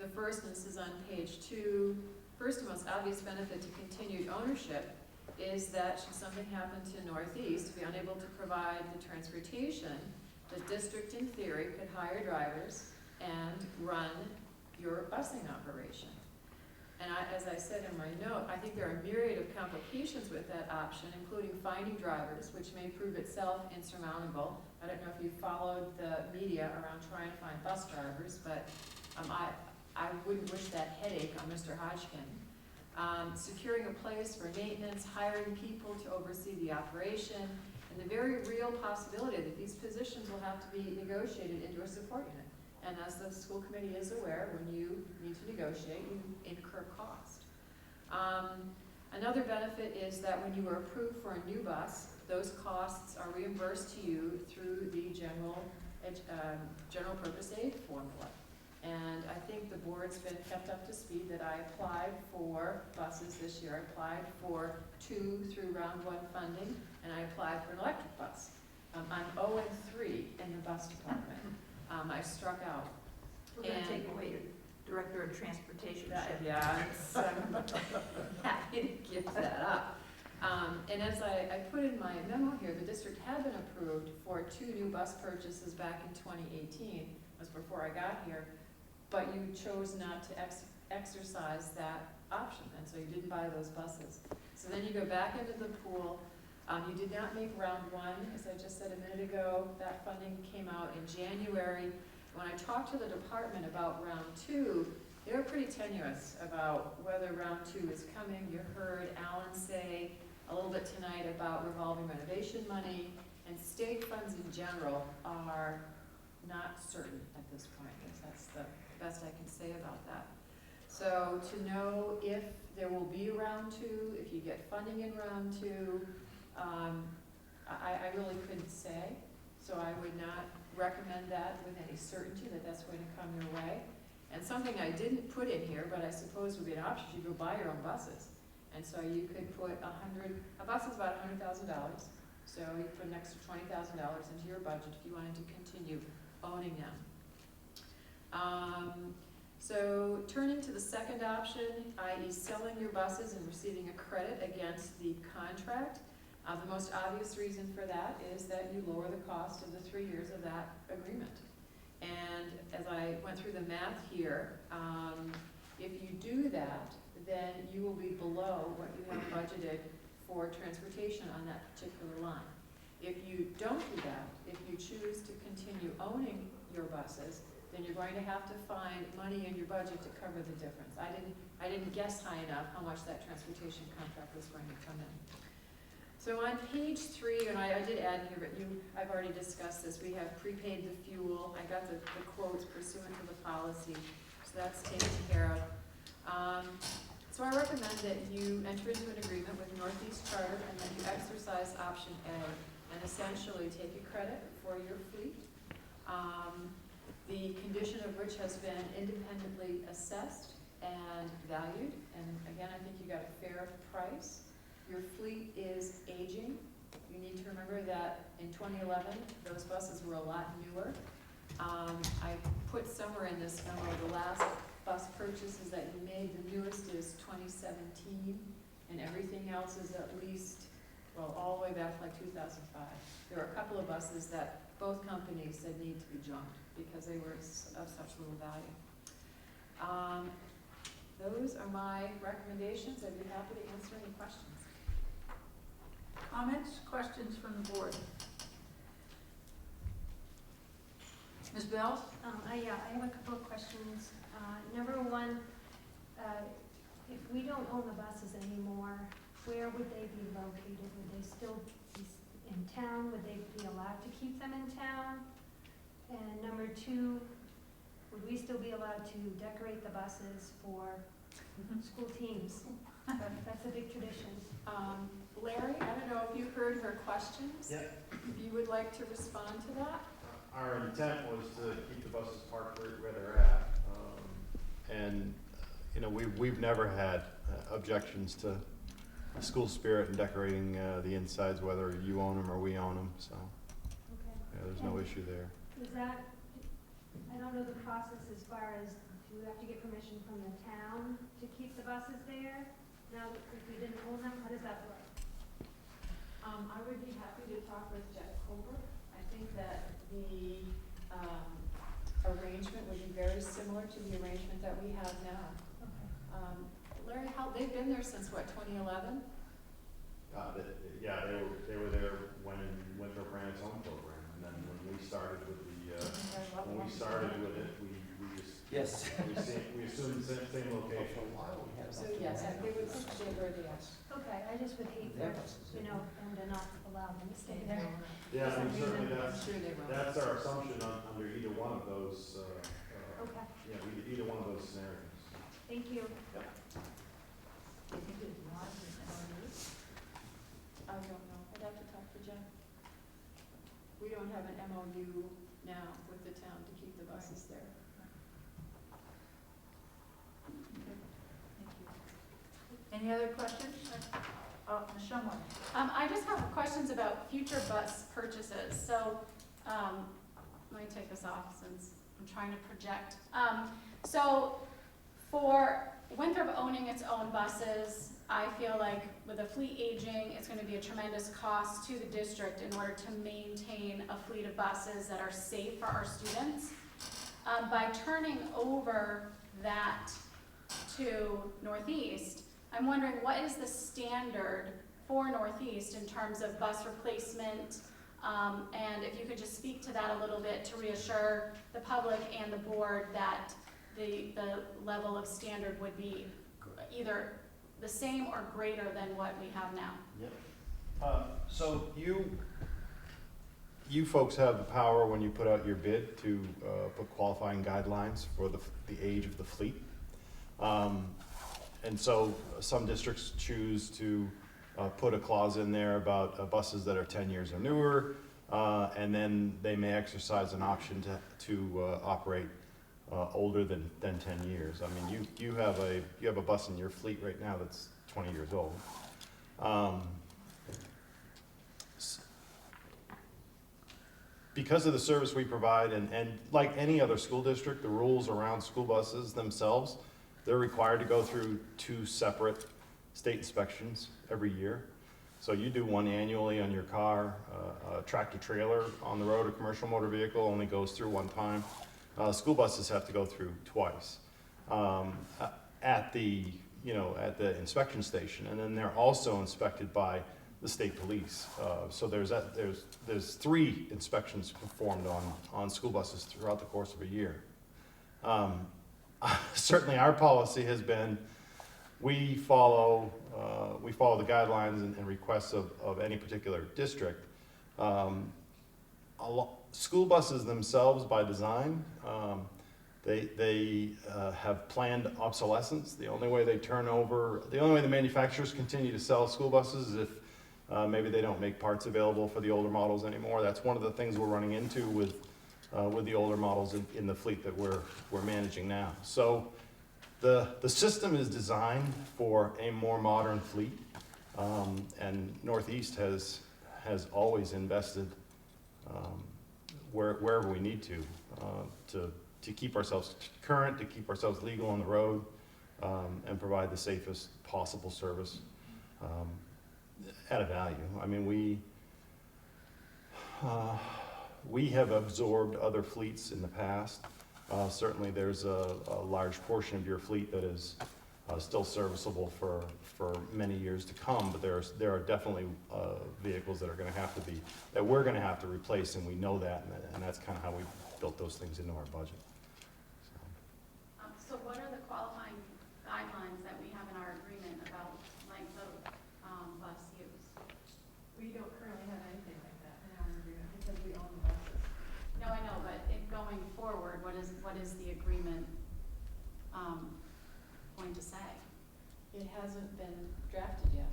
The first, and this is on page 2, first and most obvious benefit to continued ownership is that should something happen to Northeast, to be unable to provide the transportation, the district in theory could hire drivers and run your busing operation. And as I said in my note, I think there are a myriad of complications with that option, including finding drivers, which may prove itself insurmountable. I don't know if you followed the media around trying to find bus drivers, but I wouldn't wish that headache on Mr. Hodgkin. Securing a place for maintenance, hiring people to oversee the operation, and the very real possibility that these positions will have to be negotiated into a support unit. And as the school committee is aware, when you need to negotiate, you incur cost. Another benefit is that when you are approved for a new bus, those costs are reimbursed to you through the general purpose aid formula. And I think the board's been kept up to speed that I applied for buses this year. I applied for 2 through round 1 funding, and I applied for an electric bus. I'm 0 and 3 in the bus department. I struck out. We're gonna take away your director of transportation. Yeah, I'm happy to give that up. And as I put in my memo here, the district had been approved for 2 new bus purchases back in 2018, was before I got here, but you chose not to exercise that option, and so you didn't buy those buses. So then you go back into the pool. You did not make round 1, as I just said a minute ago. That funding came out in January. When I talked to the department about round 2, they were pretty tenuous about whether round 2 is coming. You heard Alan say a little bit tonight about revolving renovation money, and state funds in general are not certain at this point. I guess that's the best I can say about that. So to know if there will be a round 2, if you get funding in round 2, I really couldn't say. So I would not recommend that with any certainty that that's going to come your way. And something I didn't put in here, but I suppose would be an option, you go buy your own buses. And so you could put a bus is about $100,000. So you put an extra $20,000 into your budget if you wanted to continue owning them. So turning to the second option, i.e. selling your buses and receiving a credit against the contract. The most obvious reason for that is that you lower the cost of the 3 years of that agreement. And as I went through the math here, if you do that, then you will be below what you have budgeted for transportation on that particular line. If you don't do that, if you choose to continue owning your buses, then you're going to have to find money in your budget to cover the difference. I didn't guess high enough how much that transportation contract was going to come in. So on page 3, and I did add here, but I've already discussed this, we have prepaid the fuel. I got the quotes pursuant to the policy, so that's taken care of. So I recommend that you enter into an agreement with Northeast Charter and that you exercise option A and essentially take a credit for your fleet, the condition of which has been independently assessed and valued. And again, I think you got a fair price. Your fleet is aging. You need to remember that in 2011, those buses were a lot newer. I put somewhere in this memo the last bus purchases that you made. The newest is 2017, and everything else is at least, well, all the way back to like 2005. There are a couple of buses that both companies said need to be junked because they were of such little value. Those are my recommendations. I'd be happy to answer any questions. Comments, questions from the board? Ms. Bells? I have a couple of questions. Number one, if we don't own the buses anymore, where would they be located? Would they still be in town? Would they be allowed to keep them in town? And number two, would we still be allowed to decorate the buses for school teams? That's a big tradition. Larry, I don't know if you heard her questions. Yeah. If you would like to respond to that. Our intent was to keep the buses parked where they're at. And, you know, we've never had objections to school spirit and decorating the insides, whether you own them or we own them, so Okay. yeah, there's no issue there. Is that, I don't know the process as far as, do we have to get permission from the town to keep the buses there? Now, if we didn't own them, how does that work? I would be happy to talk with Jeff Colbert. I think that the arrangement would be very similar to the arrangement that we have now. Okay. Larry, they've been there since what, 2011? Yeah, they were there when Winthrop ran its own program, and then when we started with it, we just Yes. we assumed the same location. So yes, they would stay where they are. Okay, I just would hate for, them to not allow them to stay there. Yeah, I mean, certainly I'm sure they will. that's our assumption under either one of those Okay, Yeah, either one of those scenarios. thank you. Do you think it was an MOU? I don't know, I'd have to talk to Jen. We don't have an MOU now with the town to keep the buses there. Thank you. Any other questions? Ms. Shumway? I just have questions about future bus purchases. So, let me take this off since I'm trying to project. So, for Winthrop owning its own buses, I feel like with the fleet aging, it's gonna be a tremendous cost to the district in order to maintain a fleet of buses that are safe for our students. By turning over that to Northeast, I'm wondering what is the standard for Northeast in terms of bus replacement? And if you could just speak to that a little bit to reassure the public and the board that the level of standard would be either the same or greater than what we have now. Yep. So you folks have the power when you put out your bid to put qualifying guidelines for the age of the fleet. And so some districts choose to put a clause in there about buses that are 10 years or newer, and then they may exercise an option to operate older than 10 years. I mean, you have a bus in your fleet right now that's 20 years old. Because of the service we provide, and like any other school district, the rules around school buses themselves, they're required to go through 2 separate state inspections every year. So you do one annually on your car. A tractor trailer on the road, a commercial motor vehicle, only goes through 1 time. School buses have to go through twice at the inspection station, and then they're also inspected by the state police. So there's 3 inspections performed on school buses throughout the course of a year. Certainly, our policy has been we follow the guidelines and requests of any particular district. School buses themselves, by design, they have planned obsolescence. The only way the manufacturers continue to sell school buses is if maybe they don't make parts available for the older models anymore. That's one of the things we're running into with the older models in the fleet that we're managing now. So the system is designed for a more modern fleet, and Northeast has always invested wherever we need to keep ourselves current, to keep ourselves legal on the road, and provide the safest possible service at a value. I mean, we have absorbed other fleets in the past. Certainly there's a large portion of your fleet that is still serviceable for many years to come, but there are definitely vehicles that we're gonna have to replace, and we know that, and that's kind of how we built those things into our budget. So what are the qualifying guidelines that we have in our agreement about length of bus use? We don't currently have anything like that in our agreement because we own the buses. No, I know, but going forward, what is the agreement going to say? It hasn't been drafted yet.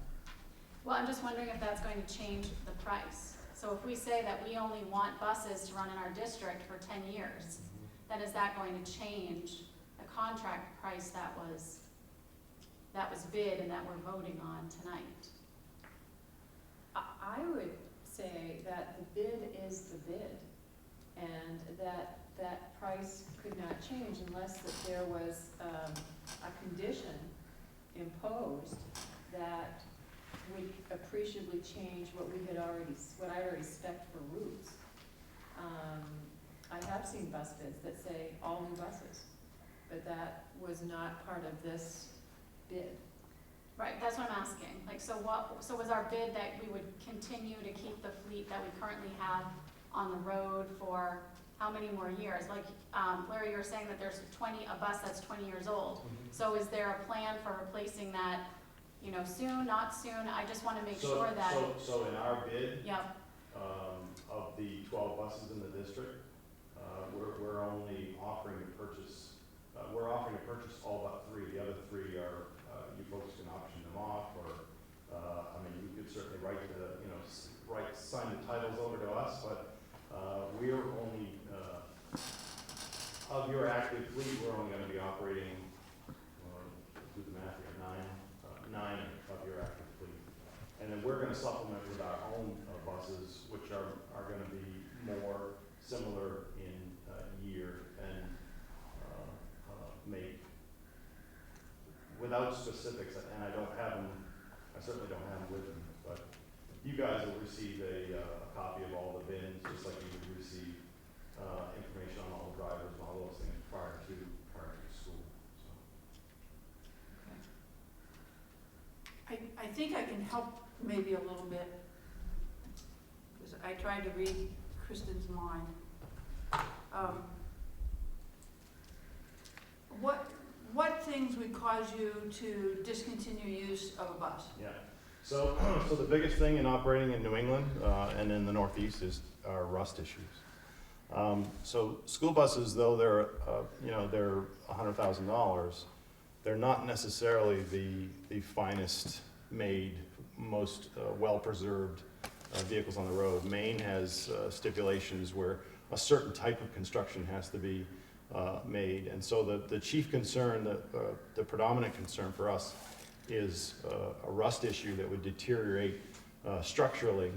Well, I'm just wondering if that's going to change the price. So if we say that we only want buses to run in our district for 10 years, then is that going to change the contract price that was bid and that we're voting on tonight? I would say that the bid is the bid, and that price could not change unless that there was a condition imposed that would appreciably change what I already spec'd for routes. I have seen bus bids that say all new buses, but that was not part of this bid. Right, that's what I'm asking. Like, so was our bid that we would continue to keep the fleet that we currently have on the road for how many more years? Like, Larry, you were saying that there's a bus that's 20 years old. So is there a plan for replacing that, soon, not soon? I just want to make sure that. So in our bid, Yep. of the 12 buses in the district, we're we're only offering to purchase, all but 3. The other 3 are, you folks can option them off, or, I mean, you could certainly sign the titles over to us, but we're only, of your active fleet, we're only gonna be operating, do the math here, 9 of your active fleet. And then we're gonna supplement with our own buses, which are gonna be more similar in year and make, without specifics, and I don't have them, I certainly don't have them with me, but you guys will receive a copy of all the bins, just like you would receive information on all the drivers and all those things prior to school. So. I think I can help maybe a little bit, because I tried to read Kristen's mind. What things would cause you to discontinue use of a bus? Yeah. So the biggest thing in operating in New England and in the Northeast are rust issues. So school buses, though they're they're $100,000, they're not necessarily the finest made, most well-preserved vehicles on the road. Maine has stipulations where a certain type of construction has to be made, and so the chief concern, the predominant concern for us is a rust issue that would deteriorate structurally,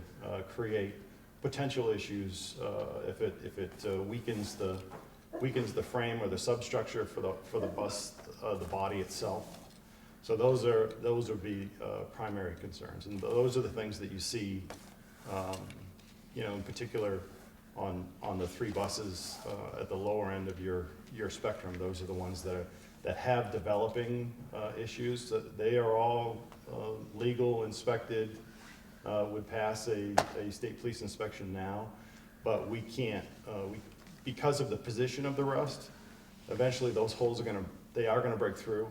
create potential issues if it weakens the frame or the substructure for the bus, the body itself. So those would be primary concerns, and those are the things that you see, in particular on the 3 buses at the lower end of your spectrum. Those are the ones that have developing issues. They are all legal, inspected, would pass a state police inspection now, but we can't, because of the position of the rust, eventually those holes are gonna break through,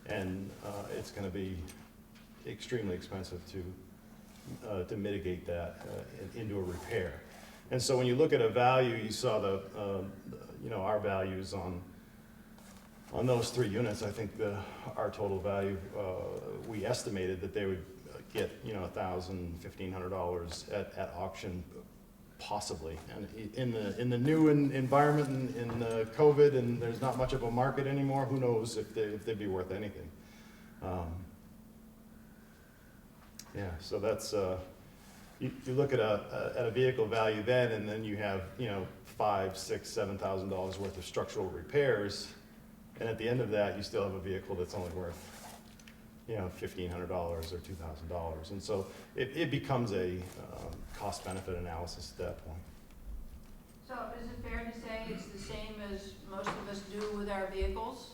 and it's gonna be extremely expensive to mitigate that into a repair. And so when you look at a value, you saw our values on those 3 units. I think our total value, we estimated that they would get $1,000, $1,500 at auction, possibly. And in the new environment in COVID, and there's not much of a market anymore, who knows if they'd be worth anything. So that's you look at a vehicle value then, and then you have $5,000, $6,000, $7,000 worth of structural repairs, and at the end of that, you still have a vehicle that's only worth $1,500 or $2,000, and so it becomes a cost-benefit analysis at that point. So is it fair to say it's the same as most of us do with our vehicles?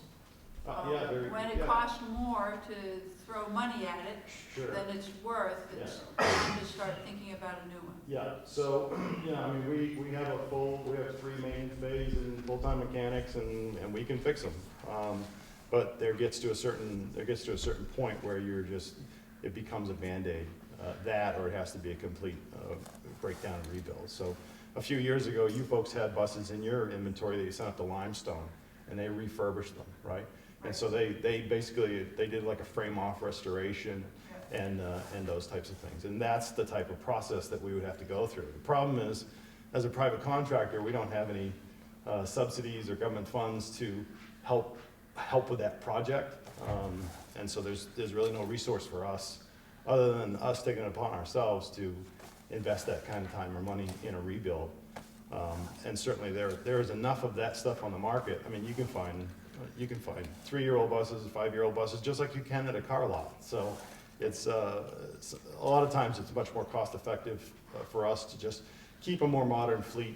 When it costs more to throw money at it Sure. than it's worth, it's time to start thinking about a new one. Yeah, so, I mean, we have 3 maintenance bays and full-time mechanics, and we can fix them. But there gets to a certain point where it becomes a Band-Aid, or it has to be a complete breakdown and rebuild. So a few years ago, you folks had buses in your inventory that you sent up to Limestone, and they refurbished them, right? And so they did like a frame-off restoration and those types of things. And that's the type of process that we would have to go through. The problem is, as a private contractor, we don't have any subsidies or government funds to help with that project. And so there's really no resource for us, other than us taking it upon ourselves to invest that kind of time or money in a rebuild. And certainly there is enough of that stuff on the market. I mean, you can find 3-year-old buses, 5-year-old buses, just like you can at a car lot. So it's a lot of times it's much more cost effective for us to just keep a more modern fleet.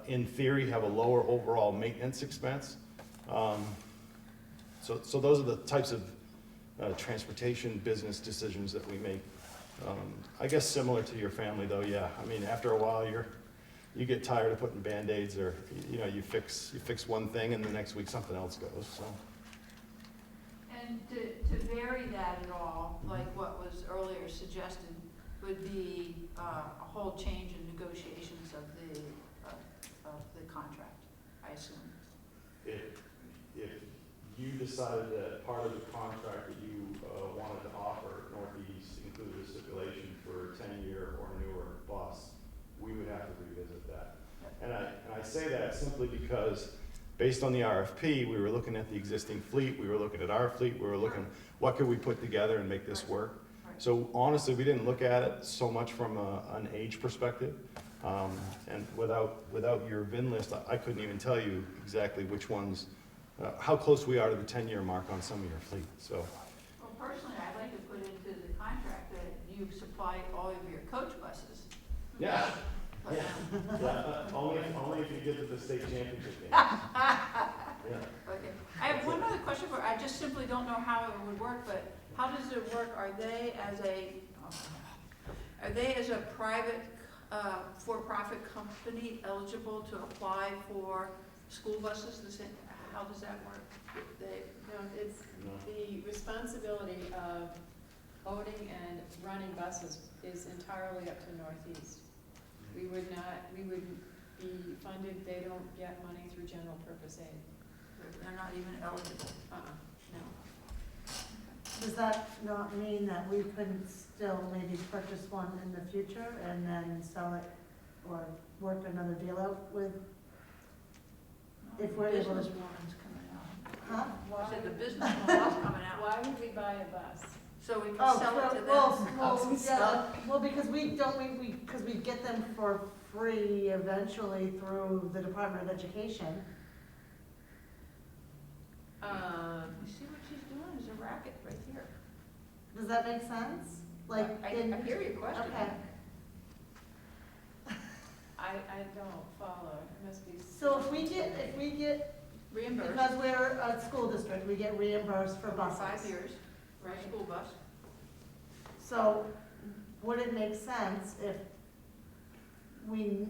In theory, have a lower overall maintenance expense. So those are the types of transportation business decisions that we make. I guess similar to your family, though. Yeah, I mean, after a while, you get tired of putting Band-Aids, or you fix one thing and the next week something else goes. So. And to vary that at all, like what was earlier suggested, would be a whole change in negotiations of the contract, I decided that part of the contract that you wanted to offer Northeast included a stipulation for a 10-year or newer bus. We would have to revisit that. And I say that simply because based on the RFP, we were looking at the existing fleet, we were looking at our fleet, we were looking, what could we put together and make this work? So honestly, we didn't look at it so much from an age perspective. And without your VIN list, I couldn't even tell you exactly which ones, how close we are to the 10-year mark on some of your fleet, so. Well, personally, I'd like to put into the contract that you supply all of your coach buses. Yeah. But, Only if you get to the state championship game. Yeah. Okay. I have one other question for, I just simply don't know how it would work, but how does it work? Are they as a private, for-profit company eligible to apply for school buses? How does that work? It's the responsibility of owning and running buses is entirely up to Northeast. We would be funded, they don't get money through general purpose aid. They're not even eligible. No. Does that not mean that we couldn't still maybe purchase one in the future and then sell it or work another deal out with? If we're able to. Businesswoman's coming out. Huh? I said the businesswoman's coming out. Why would we buy a bus? So we can sell it to them. Because we get them for free eventually through the Department of Education. You see what she's doing is a racket right here. Does that make sense? Like, I hear your question. Okay. I don't follow, it must be. So if we get, Reimbursed. because we're a school district, we get reimbursed for buses. 5 years, for a school bus. So would it make sense if I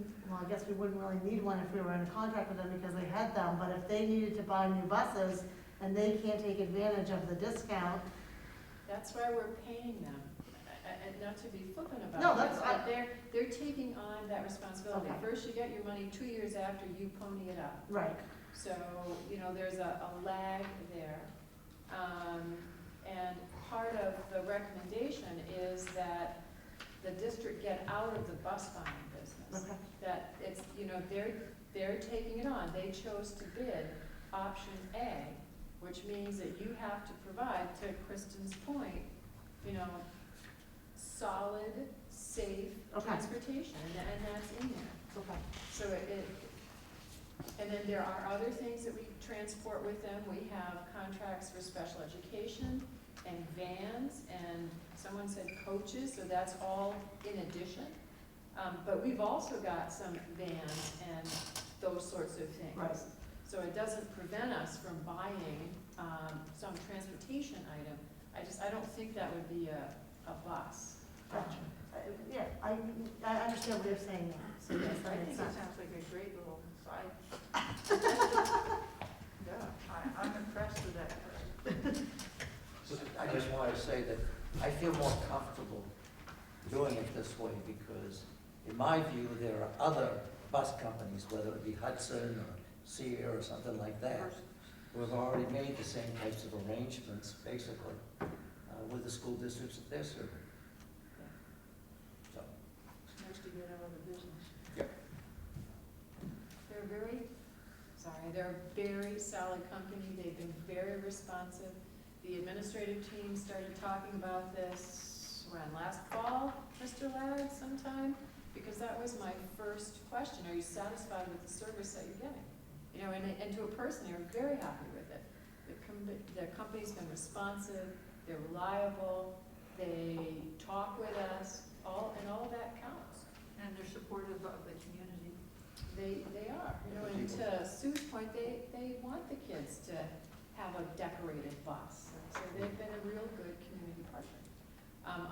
guess we wouldn't really need one if we were in a contract with them because they had them, but if they needed to buy new buses and they can't take advantage of the discount. That's why we're paying them, and not to be flippant about it. No, that's, but they're taking on that responsibility. Okay. First, you get your money 2 years after you pony it up. right. So, there's a lag there. And part of the recommendation is that the district get out of the bus buying business. Okay. That it's, they're taking it on. They chose to bid option A, which means that you have to provide, to Kristen's point, solid, safe Okay. transportation, and that's in there. Okay. So and then there are other things that we transport with them. We have contracts for special education and vans, and someone said coaches, so that's all in addition. But we've also got some vans and those sorts of things. Right. So it doesn't prevent us from buying some transportation item. I don't think that would be a bus. Gotcha. Yeah, I understand what you're saying now, so yes, I that think makes it sense. sounds like a great little side. Yeah, I'm impressed with that. So I just want to say that I feel more comfortable doing it this way because, in my view, there are other bus companies, whether it be Hudson or Sear or something like that, who have already made the same types of arrangements, basically, with the school districts that they're serving. So, It's nice to get out of the business. yep. They're a very solid company. They've been very responsive. The administrative team started talking about this, last fall, Mr. Ladd, sometime? Because that was my first question. Are you satisfied with the service that you're getting? And to a person, they were very happy with it. The company's been responsive, they're reliable, they talk with us, and all of that counts. And they're supportive of the community. They are, and to Sue's point, they want the kids to have a decorated bus. So they've been a real good community partner.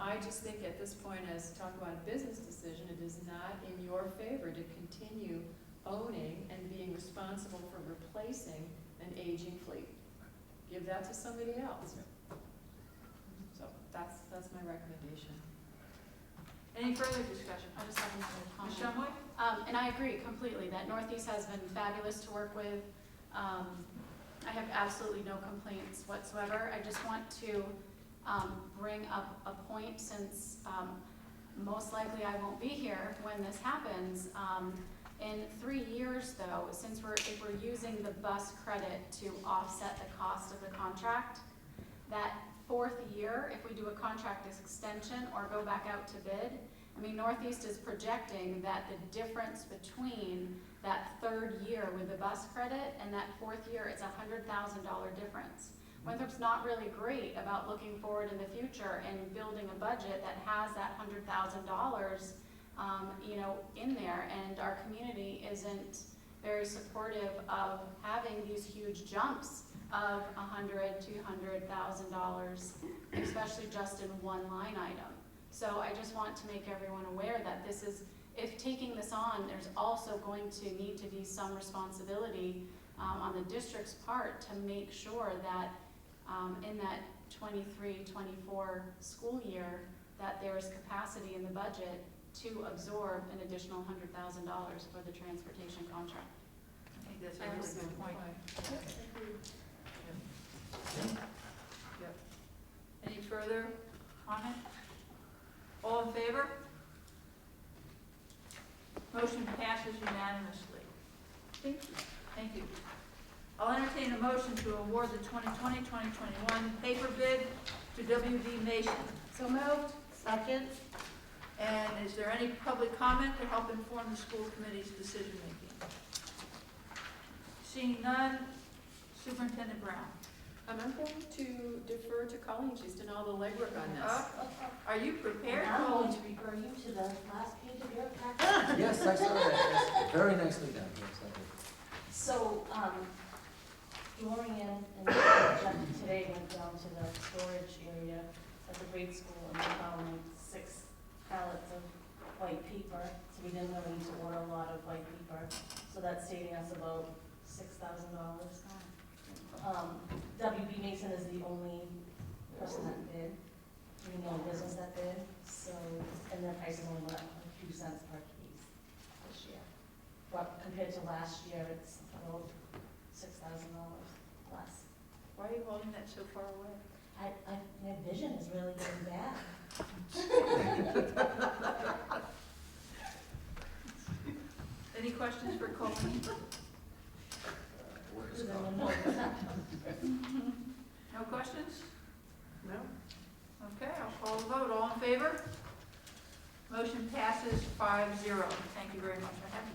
I just think at this point, as talk about a business decision, it is not in your favor to continue owning and being responsible for replacing an aging fleet. Give that to somebody else. So that's my recommendation. Any further discussion? I just have another comment. Ms. Shumway? And I agree completely that Northeast has been fabulous to work with. I have absolutely no complaints whatsoever. I just want to bring up a point since most likely I won't be here when this happens. In 3 years though, since if we're using the bus credit to offset the cost of the contract, that 4th year, if we do a contract extension or go back out to bid, I mean, Northeast is projecting that the difference between that 3rd year with the bus credit and that 4th year, it's $100,000 difference. Winthrop's not really great about looking forward in the future and building a budget that has that $100,000, you know, in there, and our community isn't very supportive of having these huge jumps of $100,000, $200,000, especially just in one line item. So I just want to make everyone aware that this is, if taking this on, there's also going to need to be some responsibility on the district's part to make sure that in that 23-24 school year, that there is capacity in the budget to absorb an additional $100,000 for the transportation contract. I think that's a really good point. Yep. Any further comment? All in favor? Motion passes unanimously. Thank you. Thank you. I'll entertain a motion to award the 2020-2021 paper bid to WD Mason. So moved. Second? And is there any public comment to help inform the school committee's decision making? Seeing none, Superintendent Brown. I'm going to defer to Colleen. She's done all the legwork on this. Are you prepared? And I'm Colleen? going to refer you to the last page of your packet. Yes, I saw that, yes, very nicely done, yes, I did. So, Dorian and Jeff today went down to the storage area at the grade school and they found like 6 pallets of white paper. So we didn't really need to order a lot of white paper. So that's saving us about $6,000. WB Mason is the only person that bid, the only business that bid, so, and their price only went up a few cents per case this year. But compared to last year, it's about $6,000 less. Why are you holding that so far away? My vision is really getting bad. Any questions for Colleen? No questions? No. Okay, I'll call the vote. All in favor? Motion passes 5-0. Thank you very much. I have the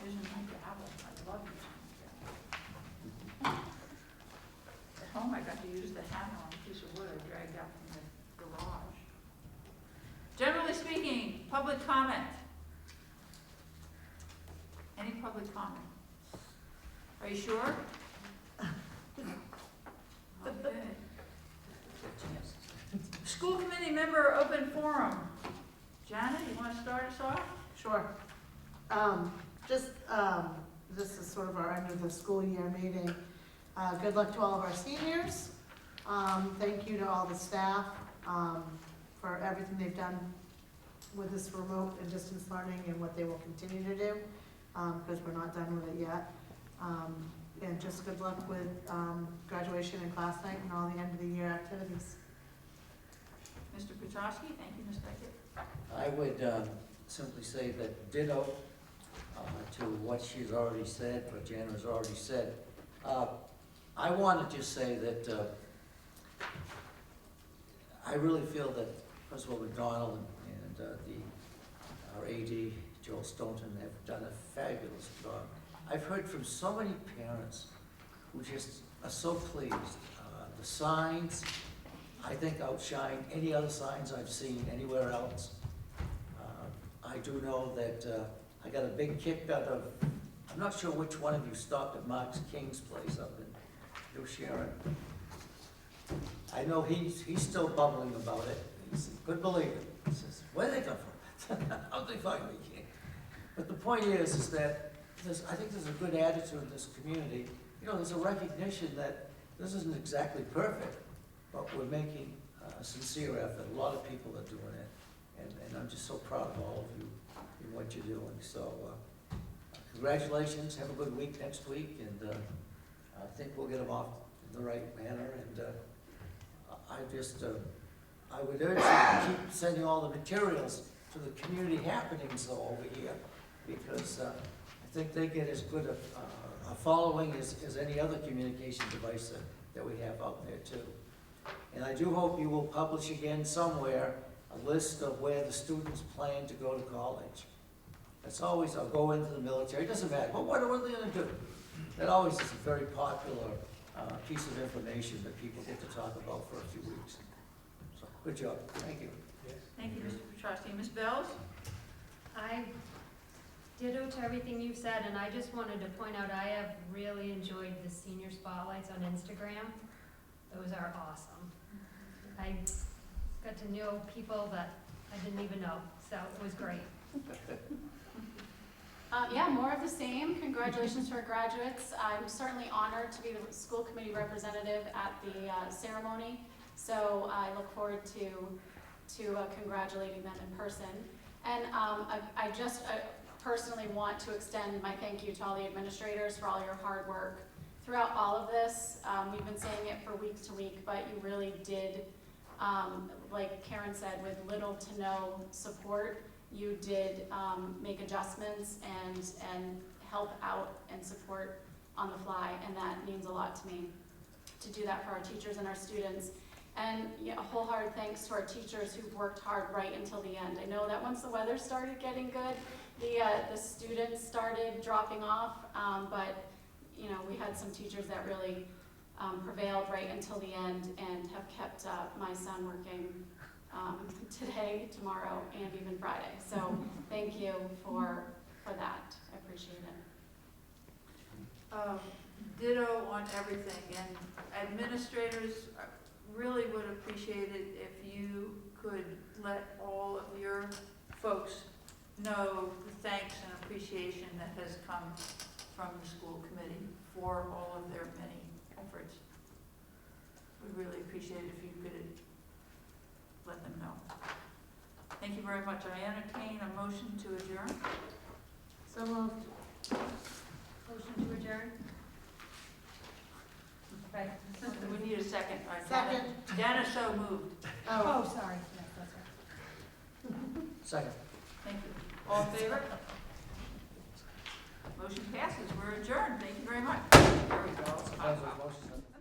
vision like gavel. I love you. At home, I got to use the hammer on a piece of wood I dragged out from the garage. Generally speaking, public comment. Any public comment? Are you sure? Okay. School committee member open forum. Janet, you want to start us off? Sure. This is sort of our end of the school year meeting. Good luck to all of our seniors. Thank you to all the staff for everything they've done with this remote and distance learning and what they will continue to do, because we're not done with it yet. And just good luck with graduation and class night and all the end of the year activities. Mr. Petrosky, thank you, Ms. Beckett. I would simply say that ditto to what she's already said, what Jan has already said. I want to just say that I really feel that Principal McDonald and our AD, Joel Staunton, have done a fabulous job. I've heard from so many parents who just are so pleased. The signs, I think, outshine any other signs I've seen anywhere else. I do know that I got a big kick out of, I'm not sure which one of you stopped at Mark King's place up in New Sharon. I know he's still bubbling about it. He couldn't believe it. He says, where did they come from? How'd they find me? But the point is that I think there's a good attitude in this community. You know, there's a recognition that this isn't exactly perfect, but we're making a sincere effort. A lot of people are doing it. And I'm just so proud of all of you in what you're doing. So congratulations, have a good week next week, and I think we'll get them off in the right manner, and I just, I would urge you to keep sending all the materials to the community happenings though over here, because I think they get as good a following as any other communication device that we have out there too. And I do hope you will publish again somewhere a list of where the students plan to go to college. That's always, I'll go into the military, it doesn't matter, but what are they gonna do? That always is a very popular piece of information that people get to talk about for a few weeks. So, good job, thank you. Thank you, Mr. Petrosky. Ms. Bells? I ditto to everything you've said, and I just wanted to point out, I have really enjoyed the senior spotlights on Instagram. Those are awesome. I got to know people that I didn't even know, so it was great. Yeah, more of the same. Congratulations to our graduates. I'm certainly honored to be the school committee representative at the ceremony, so I look forward to congratulating them in person. And I just personally want to extend my thank you to all the administrators for all your hard work throughout all of this. We've been saying it for week to week, but you really did, like Karen said, with little to no support, you did make adjustments and help out and support on the fly, and that means a lot to me, to do that for our teachers and our students. And yeah, a wholehearted thanks to our teachers who've worked hard right until the end. I know that once the weather started getting good, the students started dropping off, but you know, we had some teachers that really prevailed right until the end and have kept my son working today, tomorrow, and even Friday. So thank you for that. I appreciate it. Ditto on everything, and administrators really would appreciate it if you could let all of your folks know the thanks and appreciation that has come from the school committee for all of their many efforts. We'd really appreciate it if you could let them know. Thank you very much. I entertain a motion to adjourn. So moved. Motion to adjourn? Right. We need a second. Second. Dana so moved. Oh, sorry. Yes, that's right. Second. Thank you. All in favor? Motion passes. We're adjourned. Thank you very much. There we go. Sometimes those motions have to